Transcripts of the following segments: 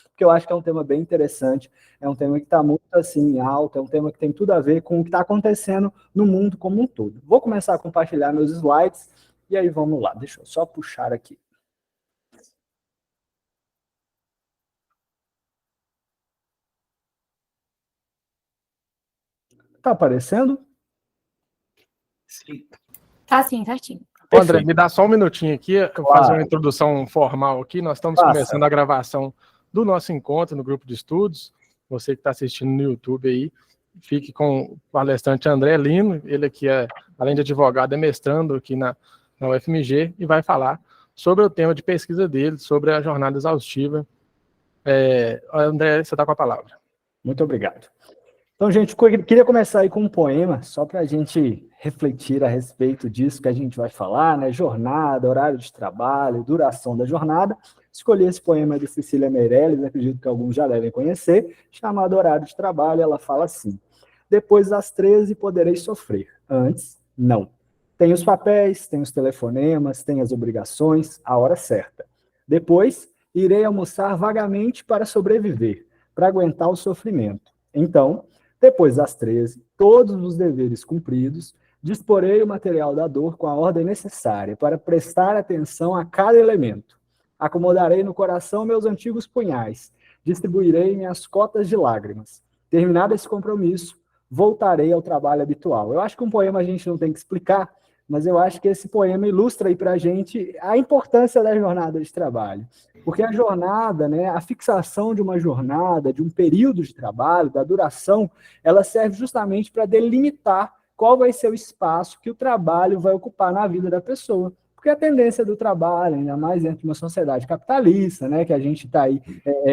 porque eu acho que é um tema bem interessante, é um tema que está muito assim em alta, é um tema que tem tudo a ver com o que está acontecendo no mundo como um todo. Vou começar a compartilhar meus slides, e aí vamos lá, deixa eu só puxar aqui. Tá aparecendo? Sim. Tá sim, certinho. André, me dá só um minutinho aqui, eu vou fazer uma introdução formal aqui. Nós estamos começando a gravação do nosso encontro no grupo de estudos. Você que está assistindo no YouTube aí, fique com o palestrante André Lino. Ele aqui, além de advogado, é mestrando aqui na UFMG e vai falar sobre o tema de pesquisa dele, sobre a jornada exaustiva. André, você está com a palavra. Muito obrigado. Então, gente, eu queria começar aí com um poema, só para a gente refletir a respeito disso que a gente vai falar, né? Jornada, horário de trabalho, duração da jornada. Escolhi esse poema de Cecília Meirelles, acredito que alguns já devem conhecer, chamado Horário de Trabalho. Ela fala assim: depois das 13 poderei sofrer, antes, não. Tem os papéis, tem os telefonemas, tem as obrigações, a hora certa. Depois, irei almoçar vagamente para sobreviver, para aguentar o sofrimento. Então, depois das 13, todos os deveres cumpridos, disporei o material da dor com a ordem necessária para prestar atenção a cada elemento. Acomodarei no coração meus antigos punhais, distribuirei minhas cotas de lágrimas. Terminado esse compromisso, voltarei ao trabalho habitual. Eu acho que um poema a gente não tem que explicar, mas eu acho que esse poema ilustra aí para a gente a importância da jornada de trabalho. Porque a jornada, né, a fixação de uma jornada, de um período de trabalho, da duração, ela serve justamente para delimitar qual vai ser o espaço que o trabalho vai ocupar na vida da pessoa. Porque a tendência do trabalho, ainda mais dentro de uma sociedade capitalista, né, que a gente está aí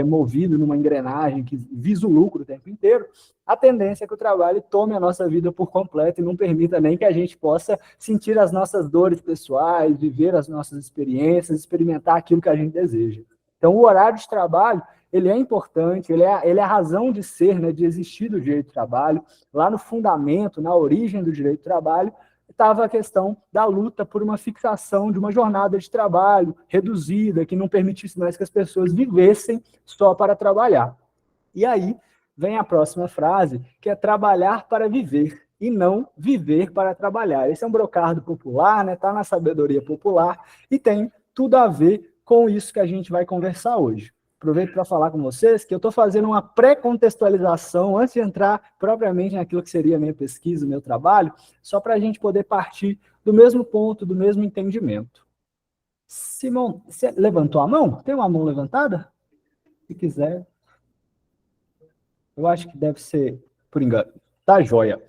movido numa engrenagem que visa o lucro o tempo inteiro, a tendência é que o trabalho tome a nossa vida por completo e não permita nem que a gente possa sentir as nossas dores pessoais, viver as nossas experiências, experimentar aquilo que a gente deseja. Então, o horário de trabalho, ele é importante, ele é a razão de ser, né, de existir do direito do trabalho. Lá no fundamento, na origem do direito do trabalho, estava a questão da luta por uma fixação de uma jornada de trabalho reduzida, que não permitisse mais que as pessoas vivessem só para trabalhar. E aí vem a próxima frase, que é trabalhar para viver, e não viver para trabalhar. Esse é um brocardo popular, né? Está na sabedoria popular, e tem tudo a ver com isso que a gente vai conversar hoje. Aproveito para falar com vocês que eu estou fazendo uma pré-contextualização antes de entrar propriamente naquilo que seria a minha pesquisa, o meu trabalho, só para a gente poder partir do mesmo ponto, do mesmo entendimento. Simão, você levantou a mão? Tem uma mão levantada? Se quiser. Eu acho que deve ser por engano. Tá joia.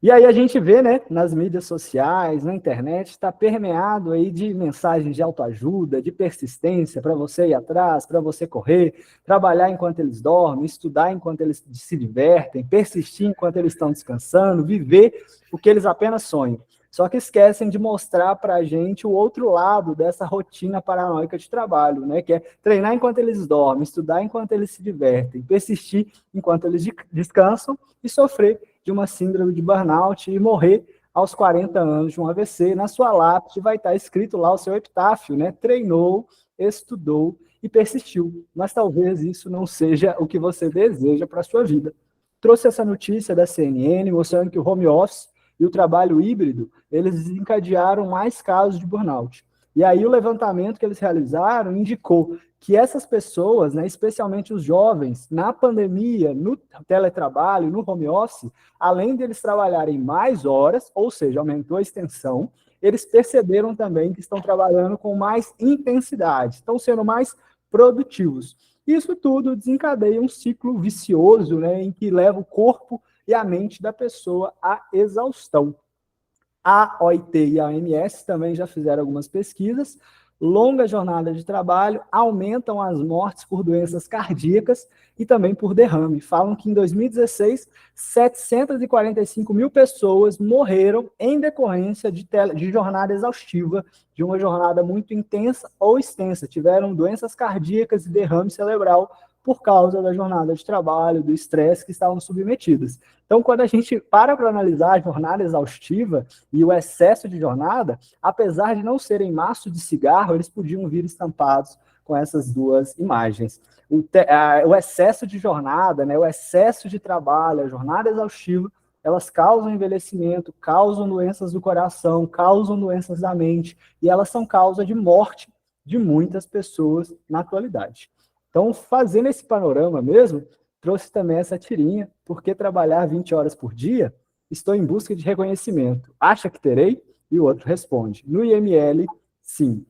E aí a gente vê, né, nas mídias sociais, na internet, está permeado aí de mensagens de autoajuda, de persistência, para você ir atrás, para você correr, trabalhar enquanto eles dormem, estudar enquanto eles se divertem, persistir enquanto eles estão descansando, viver o que eles apenas sonham. Só que esquecem de mostrar para a gente o outro lado dessa rotina paranoica de trabalho, né, que é treinar enquanto eles dormem, estudar enquanto eles se divertem, persistir enquanto eles descansam e sofrer de uma síndrome de burnout e morrer aos 40 anos de um AVC. Na sua lápide vai estar escrito lá o seu epitáfio, né? Treinou, estudou e persistiu. Mas talvez isso não seja o que você deseja para a sua vida. Trouxe essa notícia da CNN mostrando que o home office e o trabalho híbrido, eles desencadearam mais casos de burnout. E aí o levantamento que eles realizaram indicou que essas pessoas, né, especialmente os jovens, na pandemia, no teletrabalho, no home office, além de eles trabalharem mais horas, ou seja, aumentou a extensão, eles perceberam também que estão trabalhando com mais intensidade, estão sendo mais produtivos. Isso tudo desencadeia um ciclo vicioso, né, em que leva o corpo e a mente da pessoa à exaustão. A OIT e a OMS também já fizeram algumas pesquisas. Longa jornada de trabalho aumentam as mortes por doenças cardíacas e também por derrame. Falam que em 2016, 745 mil pessoas morreram em decorrência de jornada exaustiva, de uma jornada muito intensa ou extensa. Tiveram doenças cardíacas e derrame cerebral por causa da jornada de trabalho, do estresse que estavam submetidas. Então, quando a gente para analisar a jornada exaustiva e o excesso de jornada, apesar de não serem maços de cigarro, eles podiam vir estampados com essas duas imagens. O excesso de jornada, né, o excesso de trabalho, a jornada exaustiva, elas causam envelhecimento, causam doenças do coração, causam doenças da mente, e elas são causa de morte de muitas pessoas na atualidade. Então, fazendo esse panorama mesmo, trouxe também essa tirinha, por que trabalhar 20 horas por dia? Estou em busca de reconhecimento. Acha que terei? E o outro responde, no IML, sim.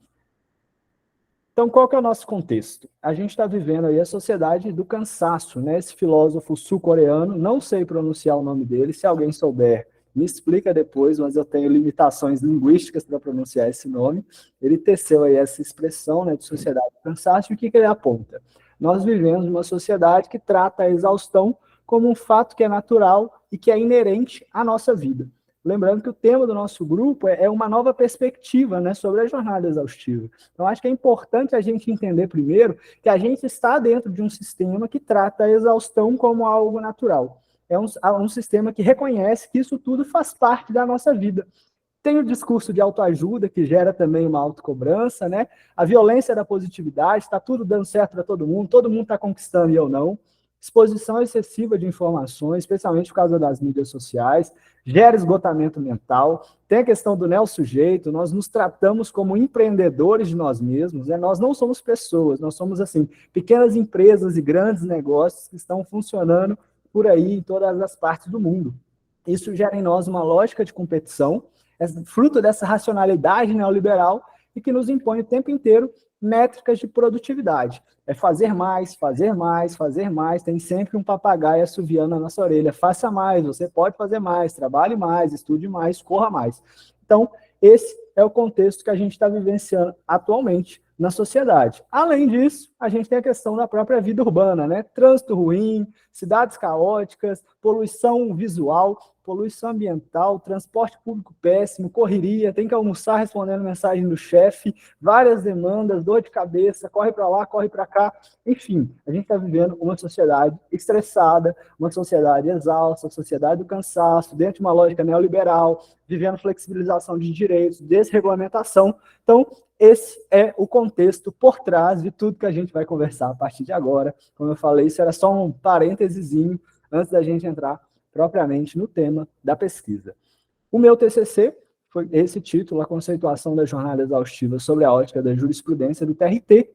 Então, qual que é o nosso contexto? A gente está vivendo aí a sociedade do cansaço, né? Esse filósofo sul-coreano, não sei pronunciar o nome dele, se alguém souber, me explica depois, mas eu tenho limitações linguísticas para pronunciar esse nome. Ele teceu aí essa expressão, né, de sociedade do cansaço, e o que ele aponta? Nós vivemos uma sociedade que trata a exaustão como um fato que é natural e que é inerente à nossa vida. Lembrando que o tema do nosso grupo é uma nova perspectiva, né, sobre a jornada exaustiva. Então, acho que é importante a gente entender primeiro que a gente está dentro de um sistema que trata a exaustão como algo natural. É um sistema que reconhece que isso tudo faz parte da nossa vida. Tem o discurso de autoajuda, que gera também uma autocobrança, né? A violência da positividade, está tudo dando certo para todo mundo está conquistando e eu não. Exposição excessiva de informações, especialmente por causa das mídias sociais, gera esgotamento mental. Tem a questão do neo-sujeito, nós nos tratamos como empreendedores de nós mesmos, né? Nós não somos pessoas, nós somos, assim, pequenas empresas e grandes negócios que estão funcionando por aí em todas as partes do mundo. Isso gera em nós uma lógica de competição, é fruto dessa racionalidade neoliberal e que nos impõe o tempo inteiro métricas de produtividade. É fazer mais, fazer mais, fazer mais, tem sempre um papagaio assoviando na nossa orelha. Faça mais, você pode fazer mais, trabalhe mais, estude mais, corra mais. Então, esse é o contexto que a gente está vivenciando atualmente na sociedade. Além disso, a gente tem a questão da própria vida urbana, né? Trânsito ruim, cidades caóticas, poluição visual, poluição ambiental, transporte público péssimo, correria, tem que almoçar respondendo mensagem do chefe, várias demandas, dor de cabeça, corre para lá, corre para cá. Enfim, a gente está vivendo uma sociedade estressada, uma sociedade exausta, uma sociedade do cansaço, dentro de uma lógica neoliberal, vivendo flexibilização de direitos, desregulamentação. Então, esse é o contexto por trás de tudo que a gente vai conversar a partir de agora. Como eu falei, isso era só um parêntesezinho antes da gente entrar propriamente no tema da pesquisa. O meu TCC foi esse título, a conceituação da jornada exaustiva sobre a ótica da jurisprudência do TRT,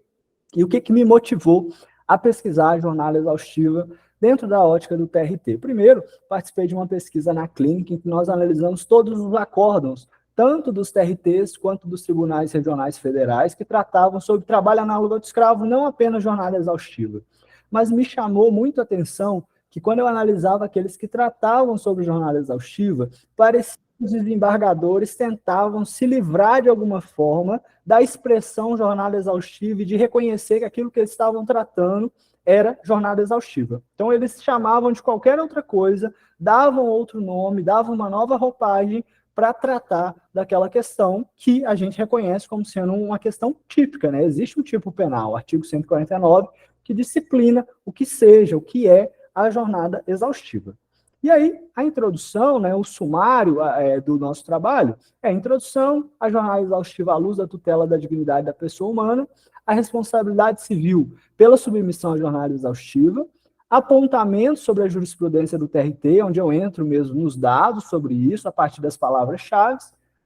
e o que me motivou a pesquisar a jornada exaustiva dentro da ótica do TRT. Primeiro, participei de uma pesquisa na clínica em que nós analisamos todos os acórdãos, tanto dos TRTs quanto dos tribunais regionais federais, que tratavam sobre trabalho análogo ao escravo, não apenas jornada exaustiva. Mas me chamou muito a atenção que quando eu analisava aqueles que tratavam sobre jornada exaustiva, parecia que os desembargadores tentavam se livrar de alguma forma da expressão jornada exaustiva e de reconhecer que aquilo que eles estavam tratando era jornada exaustiva. Então, eles chamavam de qualquer outra coisa, davam outro nome, davam uma nova roupagem para tratar daquela questão que a gente reconhece como sendo uma questão típica, né? Existe um tipo penal, artigo 149, que disciplina o que seja, o que é a jornada exaustiva. E aí, a introdução, né, o sumário do nosso trabalho é a introdução à jornada exaustiva à luz da tutela da dignidade da pessoa humana, a responsabilidade civil pela submissão à jornada exaustiva, apontamento sobre a jurisprudência do TRT, onde eu entro mesmo nos dados sobre isso, a partir das palavras-chave,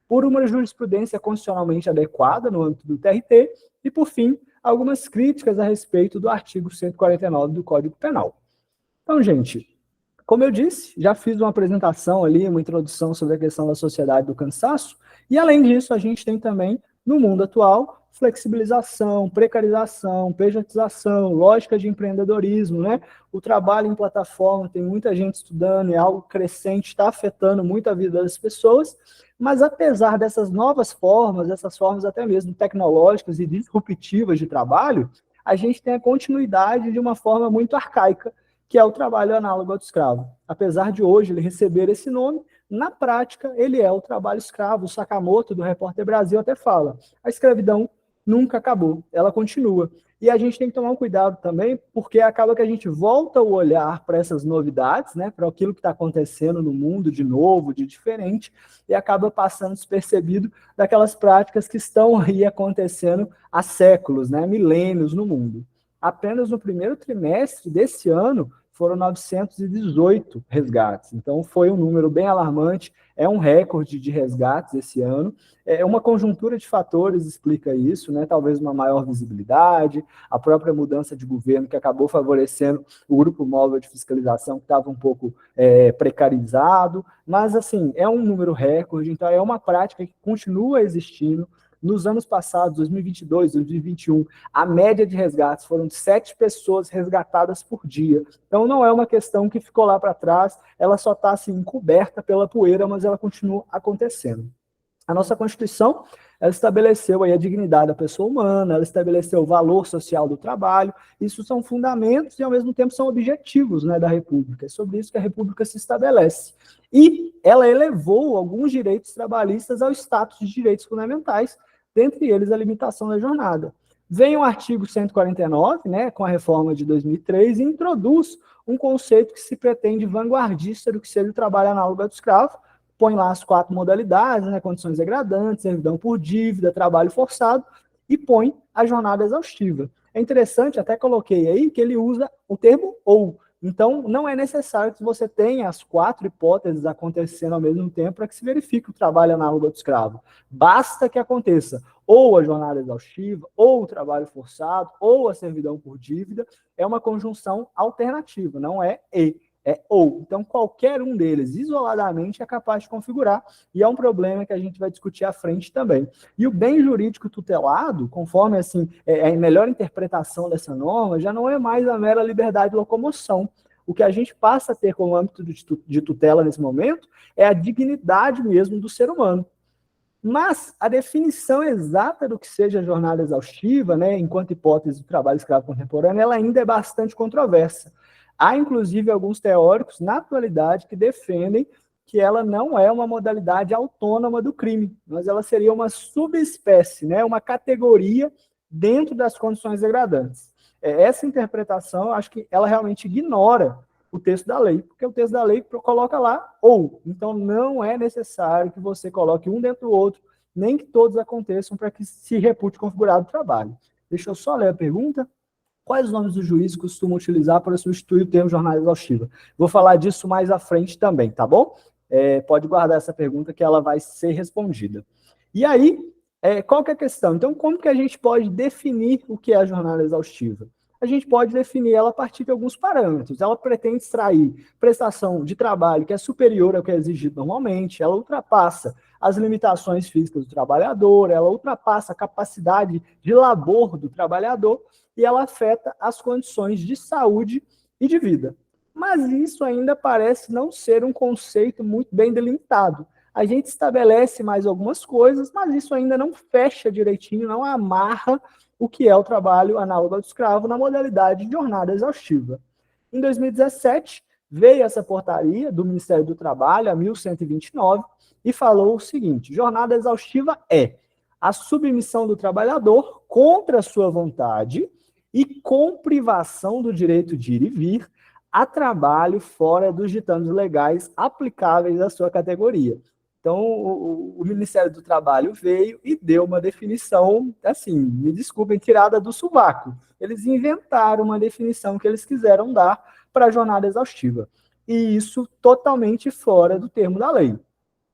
por uma jurisprudência constitucionalmente adequada no âmbito do TRT, e, por fim, algumas críticas a respeito do artigo 149 do Código Penal. Então, gente, como eu disse, já fiz uma apresentação ali, uma introdução sobre a questão da sociedade do cansaço, e além disso, a gente tem também, no mundo atual, flexibilização, precarização, pejotização, lógica de empreendedorismo, né? O trabalho em plataforma, tem muita gente estudando, é algo crescente, está afetando muito a vida das pessoas, mas apesar dessas novas formas, essas formas até mesmo tecnológicas e disruptivas de trabalho, a gente tem a continuidade de uma forma muito arcaica, que é o trabalho análogo ao escravo. Apesar de hoje ele receber esse nome, na prática ele é o trabalho escravo. O Sakamoto, do Repórter Brasil, até fala, a escravidão nunca acabou, ela continua. E a gente tem que tomar um cuidado também, porque acaba que a gente volta o olhar para essas novidades, né, para aquilo que está acontecendo no mundo de novo, de diferente, e acaba passando despercebido daquelas práticas que estão aí acontecendo há séculos, né, milênios no mundo. Apenas no primeiro trimestre desse ano foram 918 resgates. Então, foi um número bem alarmante, é um recorde de resgates esse ano. Uma conjuntura de fatores explica isso, né? Talvez uma maior visibilidade, a própria mudança de governo que acabou favorecendo o grupo móvel de fiscalização que estava um pouco precarizado, mas, assim, é um número recorde, então é uma prática que continua existindo. Nos anos passados, 2022, 2021, a média de resgates foram de 7 pessoas resgatadas por dia. Então, não é uma questão que ficou lá para trás, ela só está assim, encoberta pela poeira, mas ela continua acontecendo. A nossa Constituição, ela estabeleceu aí a dignidade da pessoa humana, ela estabeleceu o valor social do trabalho, isso são fundamentos e, ao mesmo tempo, são objetivos, né, da República. É sobre isso que a República se estabelece. E ela elevou alguns direitos trabalhistas ao status de direitos fundamentais, dentre eles a limitação da jornada. Vem o artigo 149, né, com a reforma de 2003, e introduz um conceito que se pretende vanguardista do que seja o trabalho análogo ao do escravo, põe lá as 4 modalidades, né, condições degradantes, servidão por dívida, trabalho forçado, e põe a jornada exaustiva. É interessante, até coloquei aí, que ele usa o termo ou. Então, não é necessário que você tenha as 4 hipóteses acontecendo ao mesmo tempo para que se verifique o trabalho análogo ao do escravo. Basta que aconteça ou a jornada exaustiva, ou o trabalho forçado, ou a servidão por dívida. É uma conjunção alternativa, não é e, é ou. Então, qualquer um deles, isoladamente, é capaz de configurar, e é um problema que a gente vai discutir à frente também. E o bem jurídico tutelado, conforme assim, a melhor interpretação dessa norma, já não é mais a mera liberdade de locomoção. O que a gente passa a ter como âmbito de tutela nesse momento é a dignidade mesmo do ser humano. Mas a definição exata do que seja jornada exaustiva, né, enquanto hipótese do trabalho escravo contemporâneo, ela ainda é bastante controversa. Há, inclusive, alguns teóricos, na atualidade, que defendem que ela não é uma modalidade autônoma do crime, mas ela seria uma subespécie, né, uma categoria dentro das condições degradantes. Essa interpretação, eu acho que ela realmente ignora o texto da lei, porque o texto da lei coloca lá ou. Então, não é necessário que você coloque um dentro do outro, nem que todos aconteçam para que se repute configurado o trabalho. Deixa eu só ler a pergunta. Quais os nomes dos juízes costumam utilizar para substituir o termo jornada exaustiva? Vou falar disso mais à frente também, tá bom? Pode guardar essa pergunta que ela vai ser respondida. E aí, qual que é a questão? Então, como que a gente pode definir o que é a jornada exaustiva? A gente pode definir ela a partir de alguns parâmetros. Ela pretende extrair prestação de trabalho que é superior ao que é exigido normalmente, ela ultrapassa as limitações físicas do trabalhador, ela ultrapassa a capacidade de labor do trabalhador e ela afeta as condições de saúde e de vida. Mas isso ainda parece não ser um conceito muito bem delimitado. A gente estabelece mais algumas coisas, mas isso ainda não fecha direitinho, não amarra o que é o trabalho análogo ao escravo na modalidade de jornada exaustiva. Em 2017, veio essa portaria do Ministério do Trabalho, a 1129, e falou o seguinte: jornada exaustiva é a submissão do trabalhador contra a sua vontade e com privação do direito de ir e vir a trabalho fora dos ditames legais aplicáveis à sua categoria. Então, o Ministério do Trabalho veio e deu uma definição, assim, me desculpem, tirada do sovaco. Eles inventaram uma definição que eles quiseram dar para a jornada exaustiva. E isso totalmente fora do termo da lei.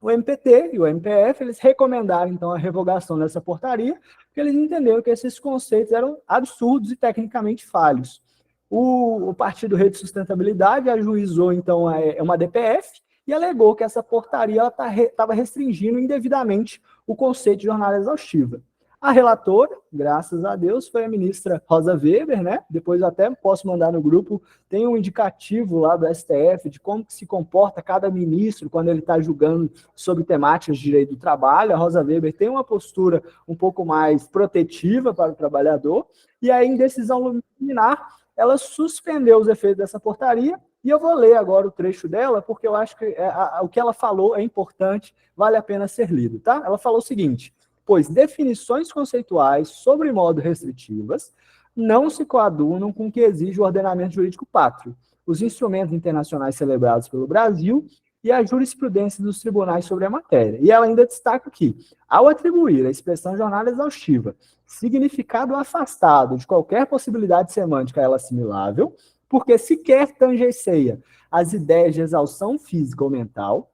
O MPT e o MPF, eles recomendaram, então, a revogação dessa portaria, porque eles entenderam que esses conceitos eram absurdos e tecnicamente falhos. O Partido Rede Sustentabilidade ajuizou, então, uma DPF, e alegou que essa portaria estava restringindo indevidamente o conceito de jornada exaustiva. A relatora, graças a Deus, foi a ministra Rosa Weber, né? Depois eu até posso mandar no grupo, tem um indicativo lá do STF de como que se comporta cada ministro quando ele está julgando sobre temáticas de direito do trabalho. A Rosa Weber tem uma postura um pouco mais protetiva para o trabalhador, e aí, em decisão liminar, ela suspendeu os efeitos dessa portaria. E eu vou ler agora o trecho dela, porque eu acho que o que ela falou é importante, vale a pena ser lido, tá? Ela falou o seguinte: pois definições conceituais sobre modo restritivas não se coadunam com o que exige o ordenamento jurídico pátrio, os instrumentos internacionais celebrados pelo Brasil e a jurisprudência dos tribunais sobre a matéria. E ela ainda destaca que, ao atribuir à expressão jornada exaustiva significado afastado de qualquer possibilidade semântica a ela assimilável, porque sequer tangencia as ideias de exaustão física ou mental,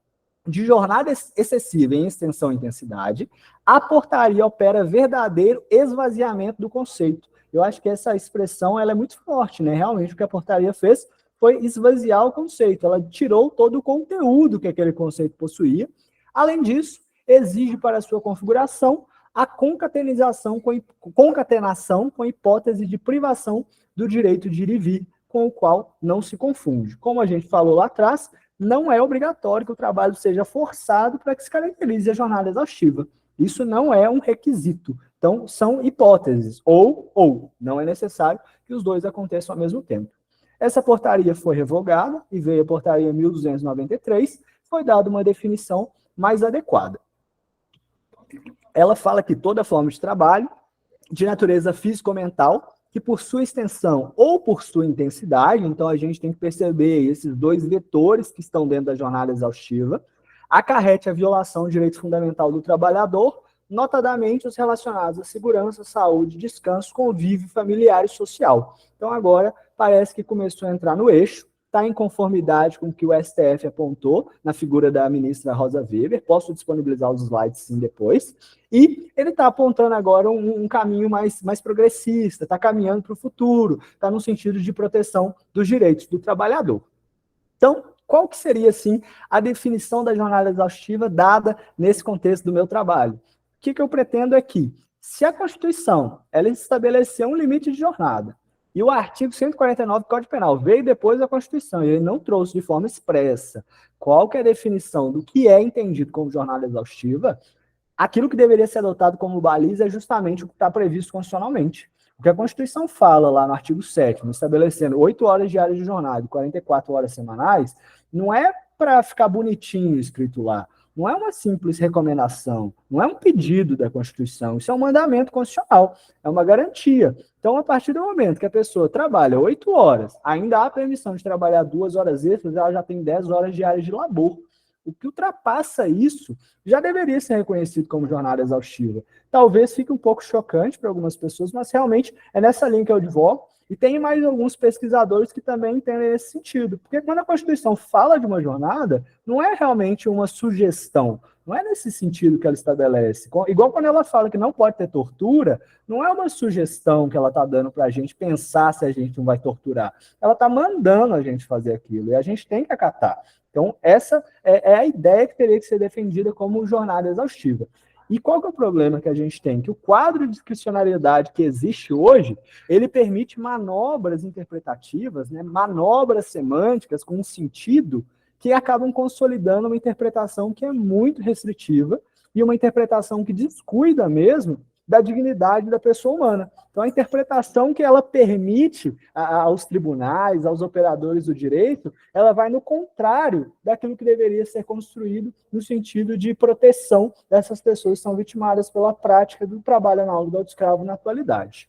de jornada excessiva em extensão e intensidade, a portaria opera verdadeiro esvaziamento do conceito. Eu acho que essa expressão ela é muito forte, né? Realmente o que a portaria fez foi esvaziar o conceito. Ela tirou todo o conteúdo que aquele conceito possuía. Além disso, exige para sua configuração a concatenação com hipótese de privação do direito de ir e vir, com o qual não se confunde. Como a gente falou lá atrás, não é obrigatório que o trabalho seja forçado para que se caracterize a jornada exaustiva. Isso não é um requisito. Então, são hipóteses, ou. Não é necessário que os dois aconteçam ao mesmo tempo. Essa portaria foi revogada e veio a portaria 1293, foi dada uma definição mais adequada. Ela fala que toda forma de trabalho, de natureza físico-mental, que por sua extensão ou por sua intensidade, então a gente tem que perceber esses dois vetores que estão dentro da jornada exaustiva, acarrete a violação do direito fundamental do trabalhador, notadamente os relacionados à segurança, saúde, descanso, convívio familiar e social. Então agora parece que começou a entrar no eixo, está em conformidade com o que o STF apontou na figura da ministra Rosa Weber, posso disponibilizar os slides sim depois, e ele está apontando agora um caminho mais progressista, está caminhando para o futuro, está no sentido de proteção dos direitos do trabalhador. Então, qual que seria, assim, a definição da jornada exaustiva dada nesse contexto do meu trabalho? O que eu pretendo é que, se a Constituição ela estabeleceu um limite de jornada, e o artigo 149 do Código Penal veio depois da Constituição, e ele não trouxe de forma expressa qual que é a definição do que é entendido como jornada exaustiva, aquilo que deveria ser adotado como baliza é justamente o que está previsto constitucionalmente. O que a Constituição fala lá no artigo 7º, estabelecendo 8 horas diárias de jornada e 44 horas semanais, não é para ficar bonitinho escrito lá. Não é uma simples recomendação, não é um pedido da Constituição, isso é um mandamento constitucional, é uma garantia. Então, a partir do momento que a pessoa trabalha 8 horas, ainda há permissão de trabalhar 2 horas extras, ela já tem 10 horas diárias de labor. O que ultrapassa isso já deveria ser reconhecido como jornada exaustiva. Talvez fique um pouco chocante para algumas pessoas, mas realmente é nessa linha que eu advogo. E tem mais alguns pesquisadores que também entendem nesse sentido. Porque quando a Constituição fala de uma jornada, não é realmente uma sugestão. Não é nesse sentido que ela estabelece. Igual quando ela fala que não pode ter tortura, não é uma sugestão que ela está dando para a gente pensar se a gente não vai torturar. Ela está mandando a gente fazer aquilo. E a gente tem que acatar. Então, essa é a ideia que teria que ser defendida como jornada exaustiva. E qual que é o problema que a gente tem? Que o quadro de discricionariedade que existe hoje, ele permite manobras interpretativas, né, manobras semânticas com um sentido que acabam consolidando uma interpretação que é muito restritiva e uma interpretação que descuida mesmo da dignidade da pessoa humana. Então, a interpretação que ela permite aos tribunais, aos operadores do direito, ela vai no contrário daquilo que deveria ser construído no sentido de proteção dessas pessoas que são vitimadas pela prática do trabalho análogo ao escravo na atualidade.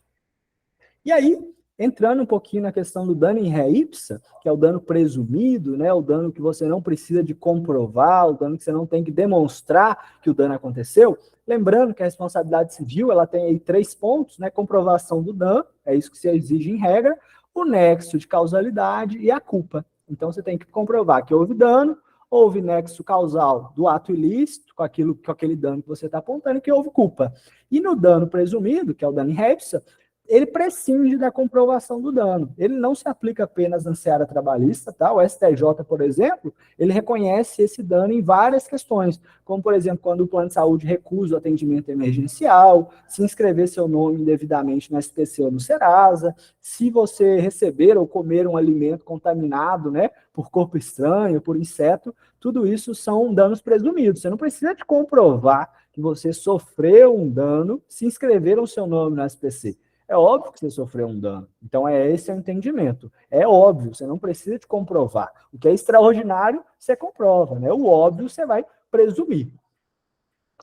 E aí, entrando um pouquinho na questão do dano in re ipsa, que é o dano presumido, né, o dano que você não precisa de comprovar, o dano que você não tem que demonstrar que o dano aconteceu, lembrando que a responsabilidade civil ela tem aí 3 pontos, né, comprovação do dano, é isso que se exige em regra, o nexo de causalidade e a culpa. Então você tem que comprovar que houve dano, houve nexo causal do ato ilícito, com aquele dano que você está apontando, e que houve culpa. E no dano presumido, que é o dano in re ipsa, ele prescinde da comprovação do dano. Ele não se aplica apenas na seara trabalhista, tá? O STJ, por exemplo, ele reconhece esse dano em várias questões, como, por exemplo, quando o plano de saúde recusa o atendimento emergencial, se inscrever seu nome indevidamente no SPC ou no Serasa, se você receber ou comer um alimento contaminado, né, por corpo estranho, por inseto, tudo isso são danos presumidos. Você não precisa de comprovar que você sofreu um dano, se inscreveram seu nome no SPC. É óbvio que você sofreu um dano. Então, esse é o entendimento. É óbvio, você não precisa de comprovar. O que é extraordinário, você comprova, né? O óbvio, você vai presumir.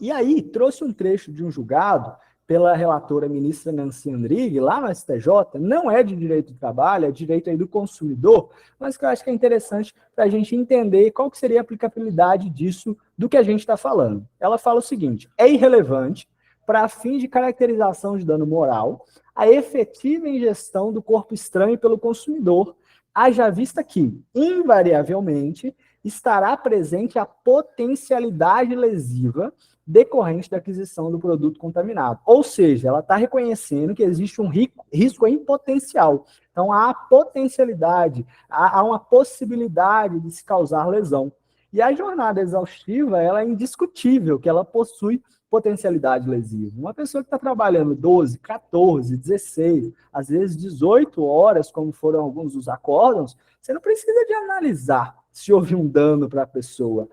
E aí, trouxe um trecho de um julgado pela relatora ministra Nancy Andrighi, lá no STJ, não é de direito do trabalho, é direito aí do consumidor, mas que eu acho que é interessante para a gente entender qual que seria a aplicabilidade disso, do que a gente está falando. Ela fala o seguinte: é irrelevante, para fim de caracterização de dano moral, a efetiva ingestão do corpo estranho pelo consumidor, haja vista que, invariavelmente, estará presente a potencialidade lesiva decorrente da aquisição do produto contaminado. Ou seja, ela está reconhecendo que existe um risco em potencial. Então, há potencialidade, há uma possibilidade de se causar lesão. E a jornada exaustiva, ela é indiscutível que ela possui potencialidade lesiva. Uma pessoa que está trabalhando 12, 14, 16, às vezes 18 horas, como foram alguns dos acórdãos, você não precisa de analisar se houve um dano para a pessoa.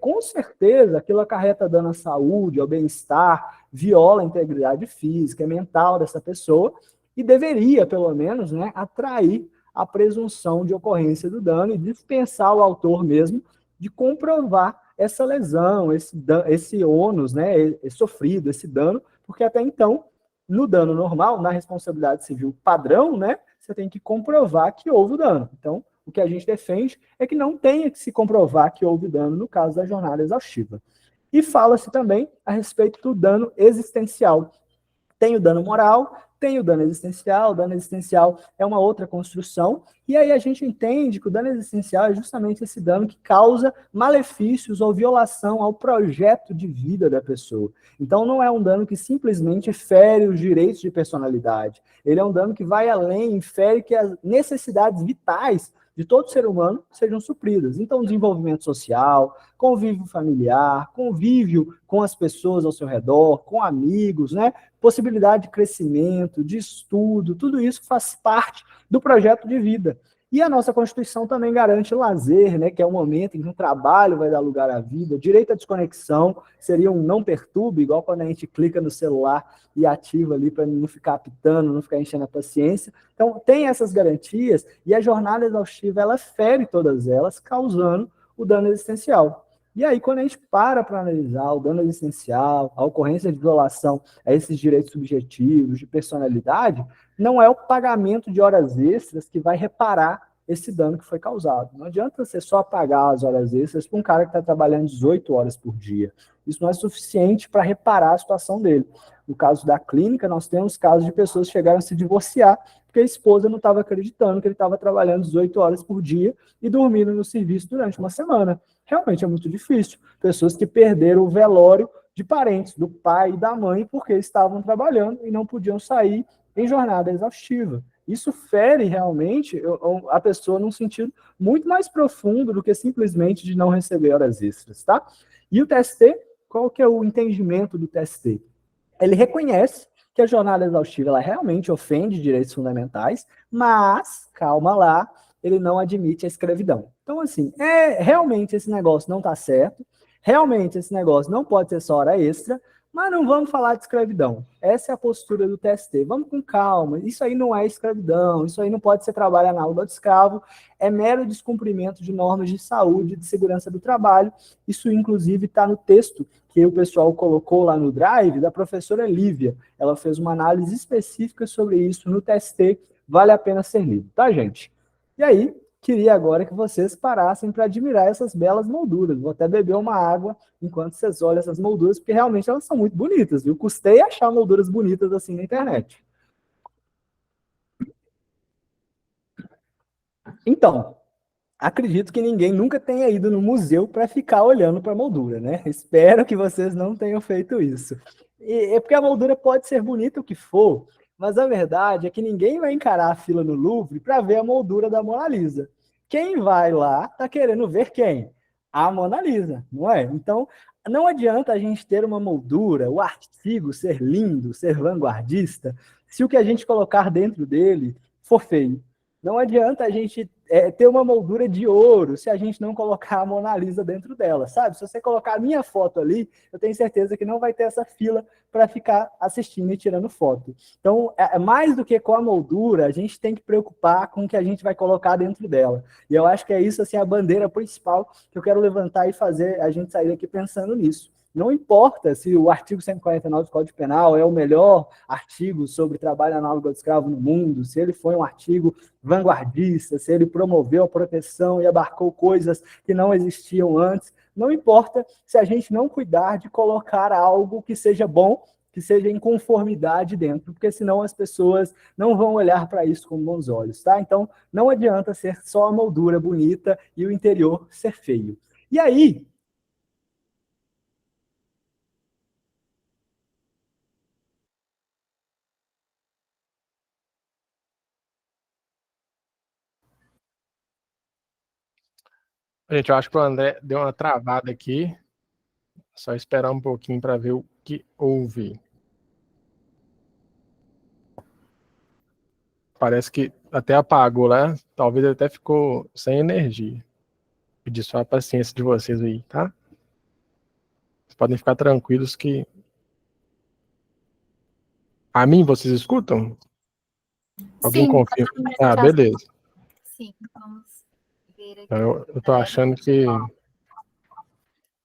Com certeza, aquilo acarreta dano à saúde, ao bem-estar, viola a integridade física e mental dessa pessoa e deveria, pelo menos, né, atrair a presunção de ocorrência do dano e dispensar o autor mesmo de comprovar essa lesão, esse ônus, né, sofrido, esse dano, porque até então, no dano normal, na responsabilidade civil padrão, né, você tem que comprovar que houve o dano. Então, o que a gente defende é que não tenha que se comprovar que houve dano no caso da jornada exaustiva. E fala-se também a respeito do dano existencial. Tem o dano moral, tem o dano existencial é uma outra construção, e aí a gente entende que o dano existencial é justamente esse dano que causa malefícios ou violação ao projeto de vida da pessoa. Então não é um dano que simplesmente fere os direitos de personalidade, ele é um dano que vai além, infere que as necessidades vitais de todo ser humano sejam supridas. Então, desenvolvimento social, convívio familiar, convívio com as pessoas ao seu redor, com amigos, né? Possibilidade de crescimento, de estudo, tudo isso faz parte do projeto de vida. E a nossa Constituição também garante lazer, né, que é o momento em que o trabalho vai dar lugar à vida, direito à desconexão, seria um não perturbe, igual quando a gente clica no celular e ativa ali para não ficar apitando, não ficar enchendo a paciência. Então, tem essas garantias e a jornada exaustiva, ela fere todas elas, causando o dano existencial. E aí, quando a gente para analisar o dano existencial, a ocorrência de violação a esses direitos subjetivos, de personalidade, não é o pagamento de horas extras que vai reparar esse dano que foi causado. Não adianta você só pagar as horas extras para um cara que está trabalhando 18 horas por dia. Isso não é suficiente para reparar a situação dele. No caso da clínica, nós temos casos de pessoas que chegaram a se divorciar porque a esposa não estava acreditando que ele estava trabalhando 18 horas por dia e dormindo no serviço durante uma semana. Realmente é muito difícil. Pessoas que perderam o velório de parentes, do pai e da mãe, porque estavam trabalhando e não podiam sair em jornada exaustiva. Isso fere realmente a pessoa num sentido muito mais profundo do que simplesmente de não receber horas extras, tá? E o TST, qual que é o entendimento do TST? Ele reconhece que a jornada exaustiva ela realmente ofende direitos fundamentais, mas, calma lá, ele não admite a escravidão. Então, assim, realmente esse negócio não está certo, realmente esse negócio não pode ser só hora extra, mas não vamos falar de escravidão. Essa é a postura do TST. Vamos com calma. Isso aí não é escravidão, isso aí não pode ser trabalho análogo de escravo, é mero descumprimento de normas de saúde e de segurança do trabalho. Isso, inclusive, está no texto que o pessoal colocou lá no Drive, da professora Lívia. Ela fez uma análise específica sobre isso no TST, vale a pena ser lido, tá, gente? E aí, queria agora que vocês parassem para admirar essas belas molduras. Vou até beber uma água enquanto vocês olham essas molduras, porque realmente elas são muito bonitas, viu? Custei achar molduras bonitas assim na internet. Então, acredito que ninguém nunca tenha ido no museu para ficar olhando para a moldura, né? Espero que vocês não tenham feito isso. E é porque a moldura pode ser bonita o que for, mas a verdade é que ninguém vai encarar a fila no Louvre para ver a moldura da Mona Lisa. Quem vai lá está querendo ver quem? A Mona Lisa, não é? Então, não adianta a gente ter uma moldura, o artigo ser lindo, ser vanguardista, se o que a gente colocar dentro dele for feio. Não adianta a gente ter uma moldura de ouro se a gente não colocar a Mona Lisa dentro dela, sabe? Se você colocar a minha foto ali, eu tenho certeza que não vai ter essa fila para ficar assistindo e tirando foto. Então, mais do que com a moldura, a gente tem que preocupar com o que a gente vai colocar dentro dela. E eu acho que é isso, assim, a bandeira principal que eu quero levantar e fazer a gente sair daqui pensando nisso. Não importa se o artigo 149 do Código Penal é o melhor artigo sobre trabalho análogo ao escravo no mundo, se ele foi um artigo vanguardista, se ele promoveu a proteção e abarcou coisas que não existiam antes. Não importa se a gente não cuidar de colocar algo que seja bom, que seja em conformidade dentro, porque senão as pessoas não vão olhar para isso com bons olhos, tá? Então, não adianta ser só a moldura bonita e o interior ser feio. E aí, Gente, eu acho que o André deu uma travada aqui. Só esperar um pouquinho para ver o que houve. Parece que até apagou lá. Talvez ele até ficou sem energia. Pedir só a paciência de vocês aí, tá? Vocês podem ficar tranquilos que... A mim, vocês escutam? Alguém Sim, confirma? Ah, beleza. sim, vamos ver aqui. Eu tô achando que...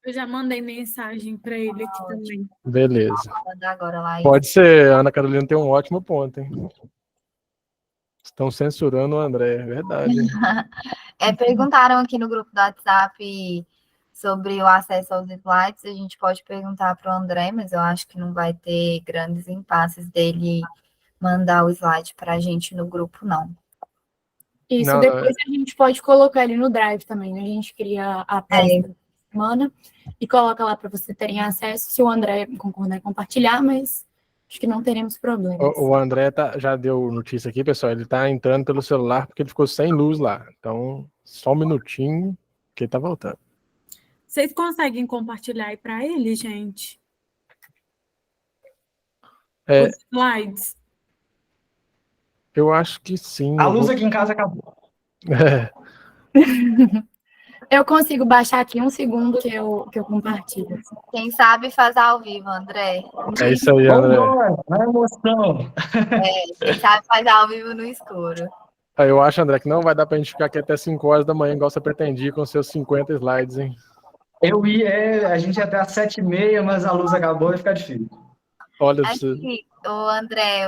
Eu já mandei mensagem para ele aqui também. Beleza. Vou mandar agora lá. Pode ser, a Ana Carolina tem um ótimo ponto, hein? Estão censurando o André, é verdade. Perguntaram aqui no grupo do WhatsApp sobre o acesso aos slides. A gente pode perguntar para o André, mas eu acho que não vai ter grandes impasses dele mandar o slide para a gente no grupo, não. Isso, Não, depois a gente pode colocar ele no Drive também, né? A gente cria a pasta da semana e coloca lá para você terem acesso, se o André concordar em compartilhar, mas acho que não teremos problemas. O André já deu notícia aqui, pessoal. Ele tá entrando pelo celular porque ele ficou sem luz lá. Então, só um minutinho que ele tá voltando. Vocês conseguem compartilhar aí para ele, gente? Os slides? Eu acho que sim. A luz aqui em casa acabou. Eu consigo baixar aqui um segundo que eu compartilho. Quem sabe faz ao vivo, André. É isso aí, André. Na emoção. Quem sabe faz ao vivo no escuro. Eu acho, André, que não vai dar pra gente ficar aqui até 5 horas da manhã, igual você pretendia, com seus 50 slides, hein? A gente ia até às 7h30, mas a luz acabou e fica difícil. Olha, aqui, o André,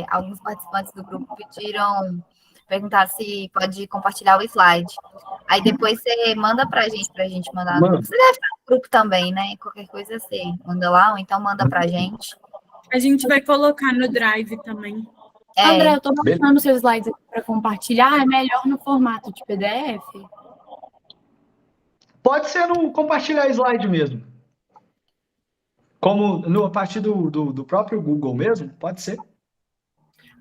alguns participantes do grupo perguntaram se pode compartilhar o slide. Aí depois você manda pra gente mandar no grupo. Você deve estar no grupo também, né? Qualquer coisa você manda lá, ou então manda pra gente. A gente vai colocar no Drive também. André, eu tô mostrando seus slides aqui para compartilhar. É melhor no formato de PDF? Pode ser no compartilhar slide mesmo. Como a partir do próprio Google mesmo, pode ser.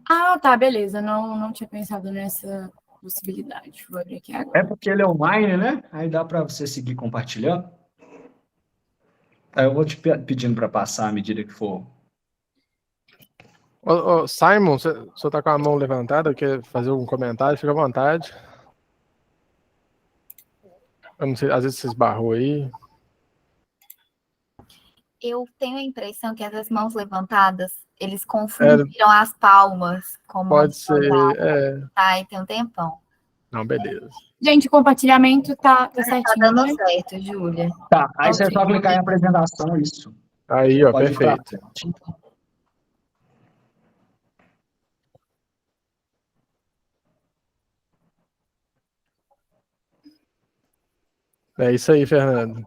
Ah, tá, beleza. Não tinha pensado nessa possibilidade. Vou abrir aqui agora. É porque ele é online, né? Aí dá para você seguir compartilhando. Aí eu vou te pedindo para passar à medida que for. Simon, você tá com a mão levantada, quer fazer algum comentário? Fica à vontade. Eu não sei, às vezes você esbarrou aí. Eu tenho a impressão que essas mãos levantadas, eles confundiram as palmas. Pode ser, Tá, e tem um tempão. Não, beleza. Gente, o compartilhamento tá certinho. Tá dando certo, Júlia. Tá, aí você só clicar em apresentação, isso. Aí, ó, perfeito. É isso aí, Fernando.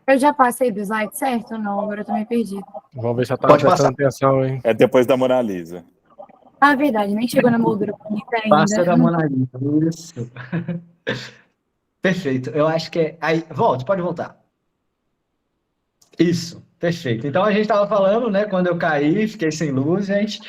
Eu já passei do slide certo ou não? Agora eu tô meio perdido. Vamos ver se ela tá prestando atenção, hein? É depois da Mona Lisa. Ah, verdade, nem chegou na moldura bonita ainda. Passa da Mona Lisa, isso. Perfeito, eu acho que é... Aí, pode voltar. Isso, perfeito. Então a gente estava falando, né, quando eu caí, fiquei sem luz, gente,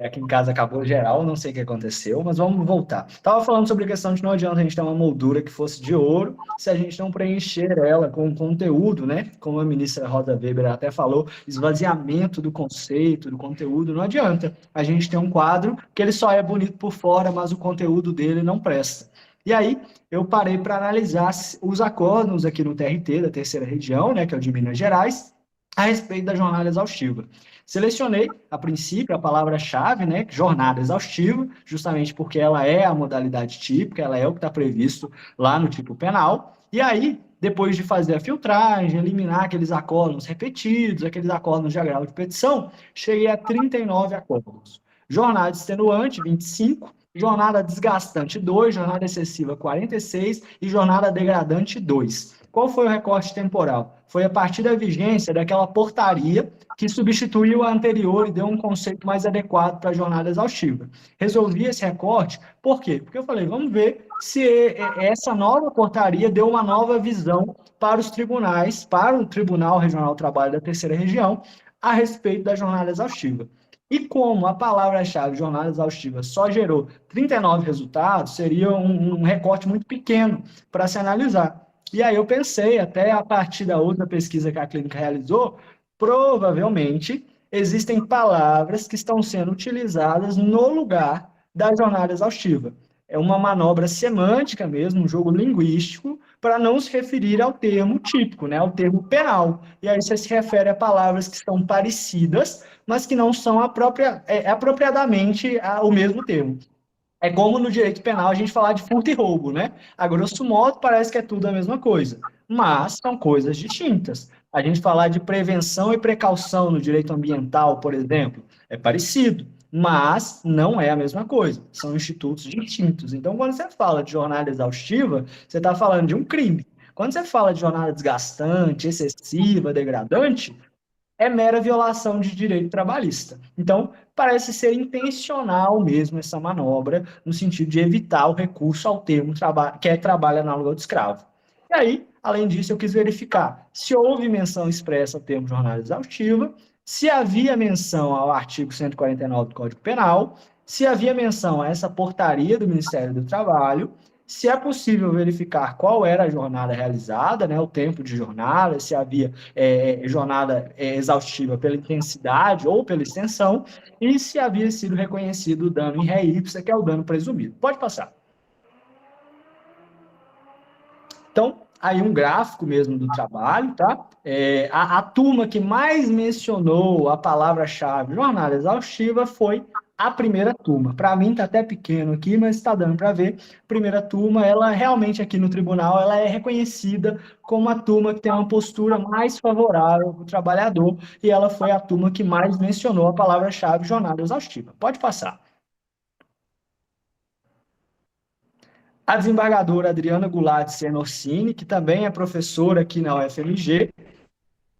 aqui em casa acabou geral, não sei o que aconteceu, mas vamos voltar. Estava falando sobre a questão de não adianta a gente ter uma moldura que fosse de ouro, se a gente não preencher ela com conteúdo, né, como a ministra Rosa Weber até falou, esvaziamento do conceito, do conteúdo, não adianta. A gente tem um quadro que ele só é bonito por fora, mas o conteúdo dele não presta. E aí, eu parei para analisar os acórdãos aqui no TRT, da terceira região, né, que é o de Minas Gerais, a respeito da jornada exaustiva. Selecionei, a princípio, a palavra-chave, né, jornada exaustiva, justamente porque ela é a modalidade típica, ela é o que está previsto lá no tipo penal. E aí, depois de fazer a filtragem, eliminar aqueles acórdons repetidos, aqueles acórdons de agravo de petição, cheguei a 39 acórdons. Jornada extenuante, 25, jornada desgastante, 2, jornada excessiva, 46 e jornada degradante, 2. Qual foi o recorte temporal? Foi a partir da vigência daquela portaria que substituiu a anterior e deu um conceito mais adequado para a jornada exaustiva. Resolvi esse recorte, por quê? Porque eu falei, vamos ver se essa nova portaria deu uma nova visão para os tribunais, para o Tribunal Regional do Trabalho da Terceira Região, a respeito da jornada exaustiva. E como a palavra-chave jornada exaustiva só gerou 39 resultados, seria um recorte muito pequeno para se analisar. E aí eu pensei, até a partir da outra pesquisa que a clínica realizou, provavelmente existem palavras que estão sendo utilizadas no lugar da jornada exaustiva. É uma manobra semântica mesmo, um jogo linguístico, para não se referir ao termo típico, né, ao termo penal. E aí você se refere a palavras que estão parecidas, mas que não são apropriadamente o mesmo termo. É como no direito penal a gente falar de furto e roubo, né? A grosso modo parece que é tudo a mesma coisa, mas são coisas distintas. A gente falar de prevenção e precaução no direito ambiental, por exemplo, é parecido, mas não é a mesma coisa. São institutos distintos. Então, quando você fala de jornada exaustiva, você está falando de um crime. Quando você fala de jornada desgastante, excessiva, degradante, é mera violação de direito trabalhista. Então, parece ser intencional mesmo essa manobra, no sentido de evitar o recurso ao termo que é trabalho análogo ao de escravo. E aí, além disso, eu quis verificar se houve menção expressa ao termo jornada exaustiva, se havia menção ao artigo 149 do Código Penal, se havia menção a essa portaria do Ministério do Trabalho, se é possível verificar qual era a jornada realizada, né, o tempo de jornada, se havia jornada exaustiva pela intensidade ou pela extensão, e se havia sido reconhecido o dano em ré ipsa, que é o dano presumido. Pode passar. Então, aí um gráfico mesmo do trabalho, tá? A turma que mais mencionou a palavra-chave jornada exaustiva foi a primeira turma. Para mim está até pequeno aqui, mas está dando para ver. A primeira turma, ela realmente aqui no tribunal, ela é reconhecida como a turma que tem uma postura mais favorável para o trabalhador, e ela foi a turma que mais mencionou a palavra-chave jornada exaustiva. Pode passar. A desembargadora Adriana Goulart de Senorsini, que também é professora aqui na UFMG,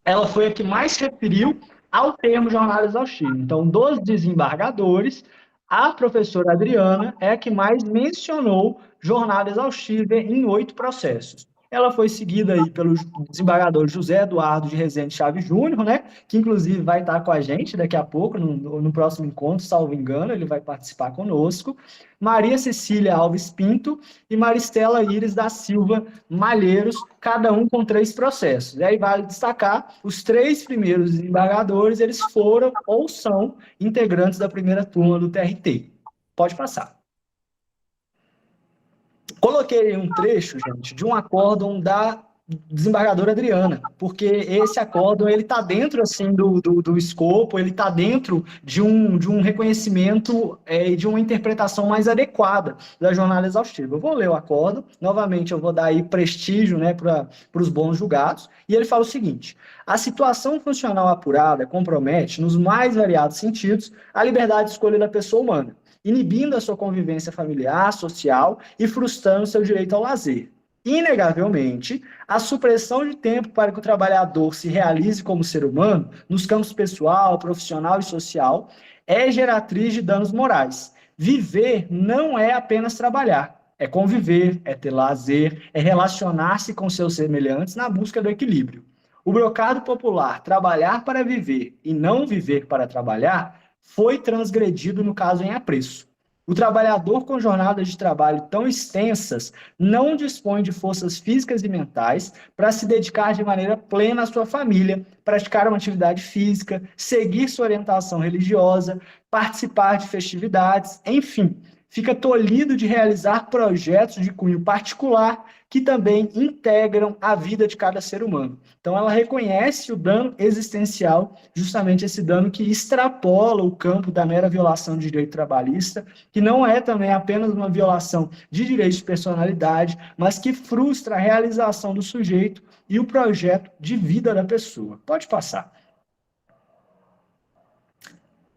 ela foi a que mais se referiu ao termo jornada exaustiva. Então, dos desembargadores, a professora Adriana é a que mais mencionou jornada exaustiva em 8 processos. Ela foi seguida aí pelo desembargador José Eduardo de Rezende Chaves Júnior, né, que inclusive vai estar com a gente daqui a pouco, no próximo encontro, salvo engano, ele vai participar conosco. Maria Cecília Alves Pinto e Maristela Íris da Silva Malheiros, cada um com 3 processos. E aí vale destacar, os 3 primeiros desembargadores, eles foram ou são integrantes da primeira turma do TRT. Pode passar. Coloquei um trecho, gente, de um acórdão da desembargadora Adriana, porque esse acórdão, ele está dentro, assim, do escopo, ele está dentro de um reconhecimento e de uma interpretação mais adequada da jornada exaustiva. Eu vou ler o acórdão, novamente eu vou dar aí prestígio, né, para os bons julgados, e ele fala o seguinte: a situação funcional apurada compromete, nos mais variados sentidos, a liberdade de escolha da pessoa humana, inibindo a sua convivência familiar, social e frustrando seu direito ao lazer. Inegavelmente, a supressão de tempo para que o trabalhador se realize como ser humano, nos campos pessoal, profissional e social, é geratriz de danos morais. Viver não é apenas trabalhar, é conviver, é ter lazer, é relacionar-se com seus semelhantes na busca do equilíbrio. O brocado popular, trabalhar para viver e não viver para trabalhar, foi transgredido no caso em apreço. O trabalhador com jornadas de trabalho tão extensas não dispõe de forças físicas e mentais para se dedicar de maneira plena à sua família, praticar uma atividade física, seguir sua orientação religiosa, participar de festividades, enfim, fica tolhido de realizar projetos de cunho particular que também integram a vida de cada ser humano. Então, ela reconhece o dano existencial, justamente esse dano que extrapola o campo da mera violação de direito trabalhista, que não é também apenas uma violação de direitos de personalidade, mas que frustra a realização do sujeito e o projeto de vida da pessoa. Pode passar.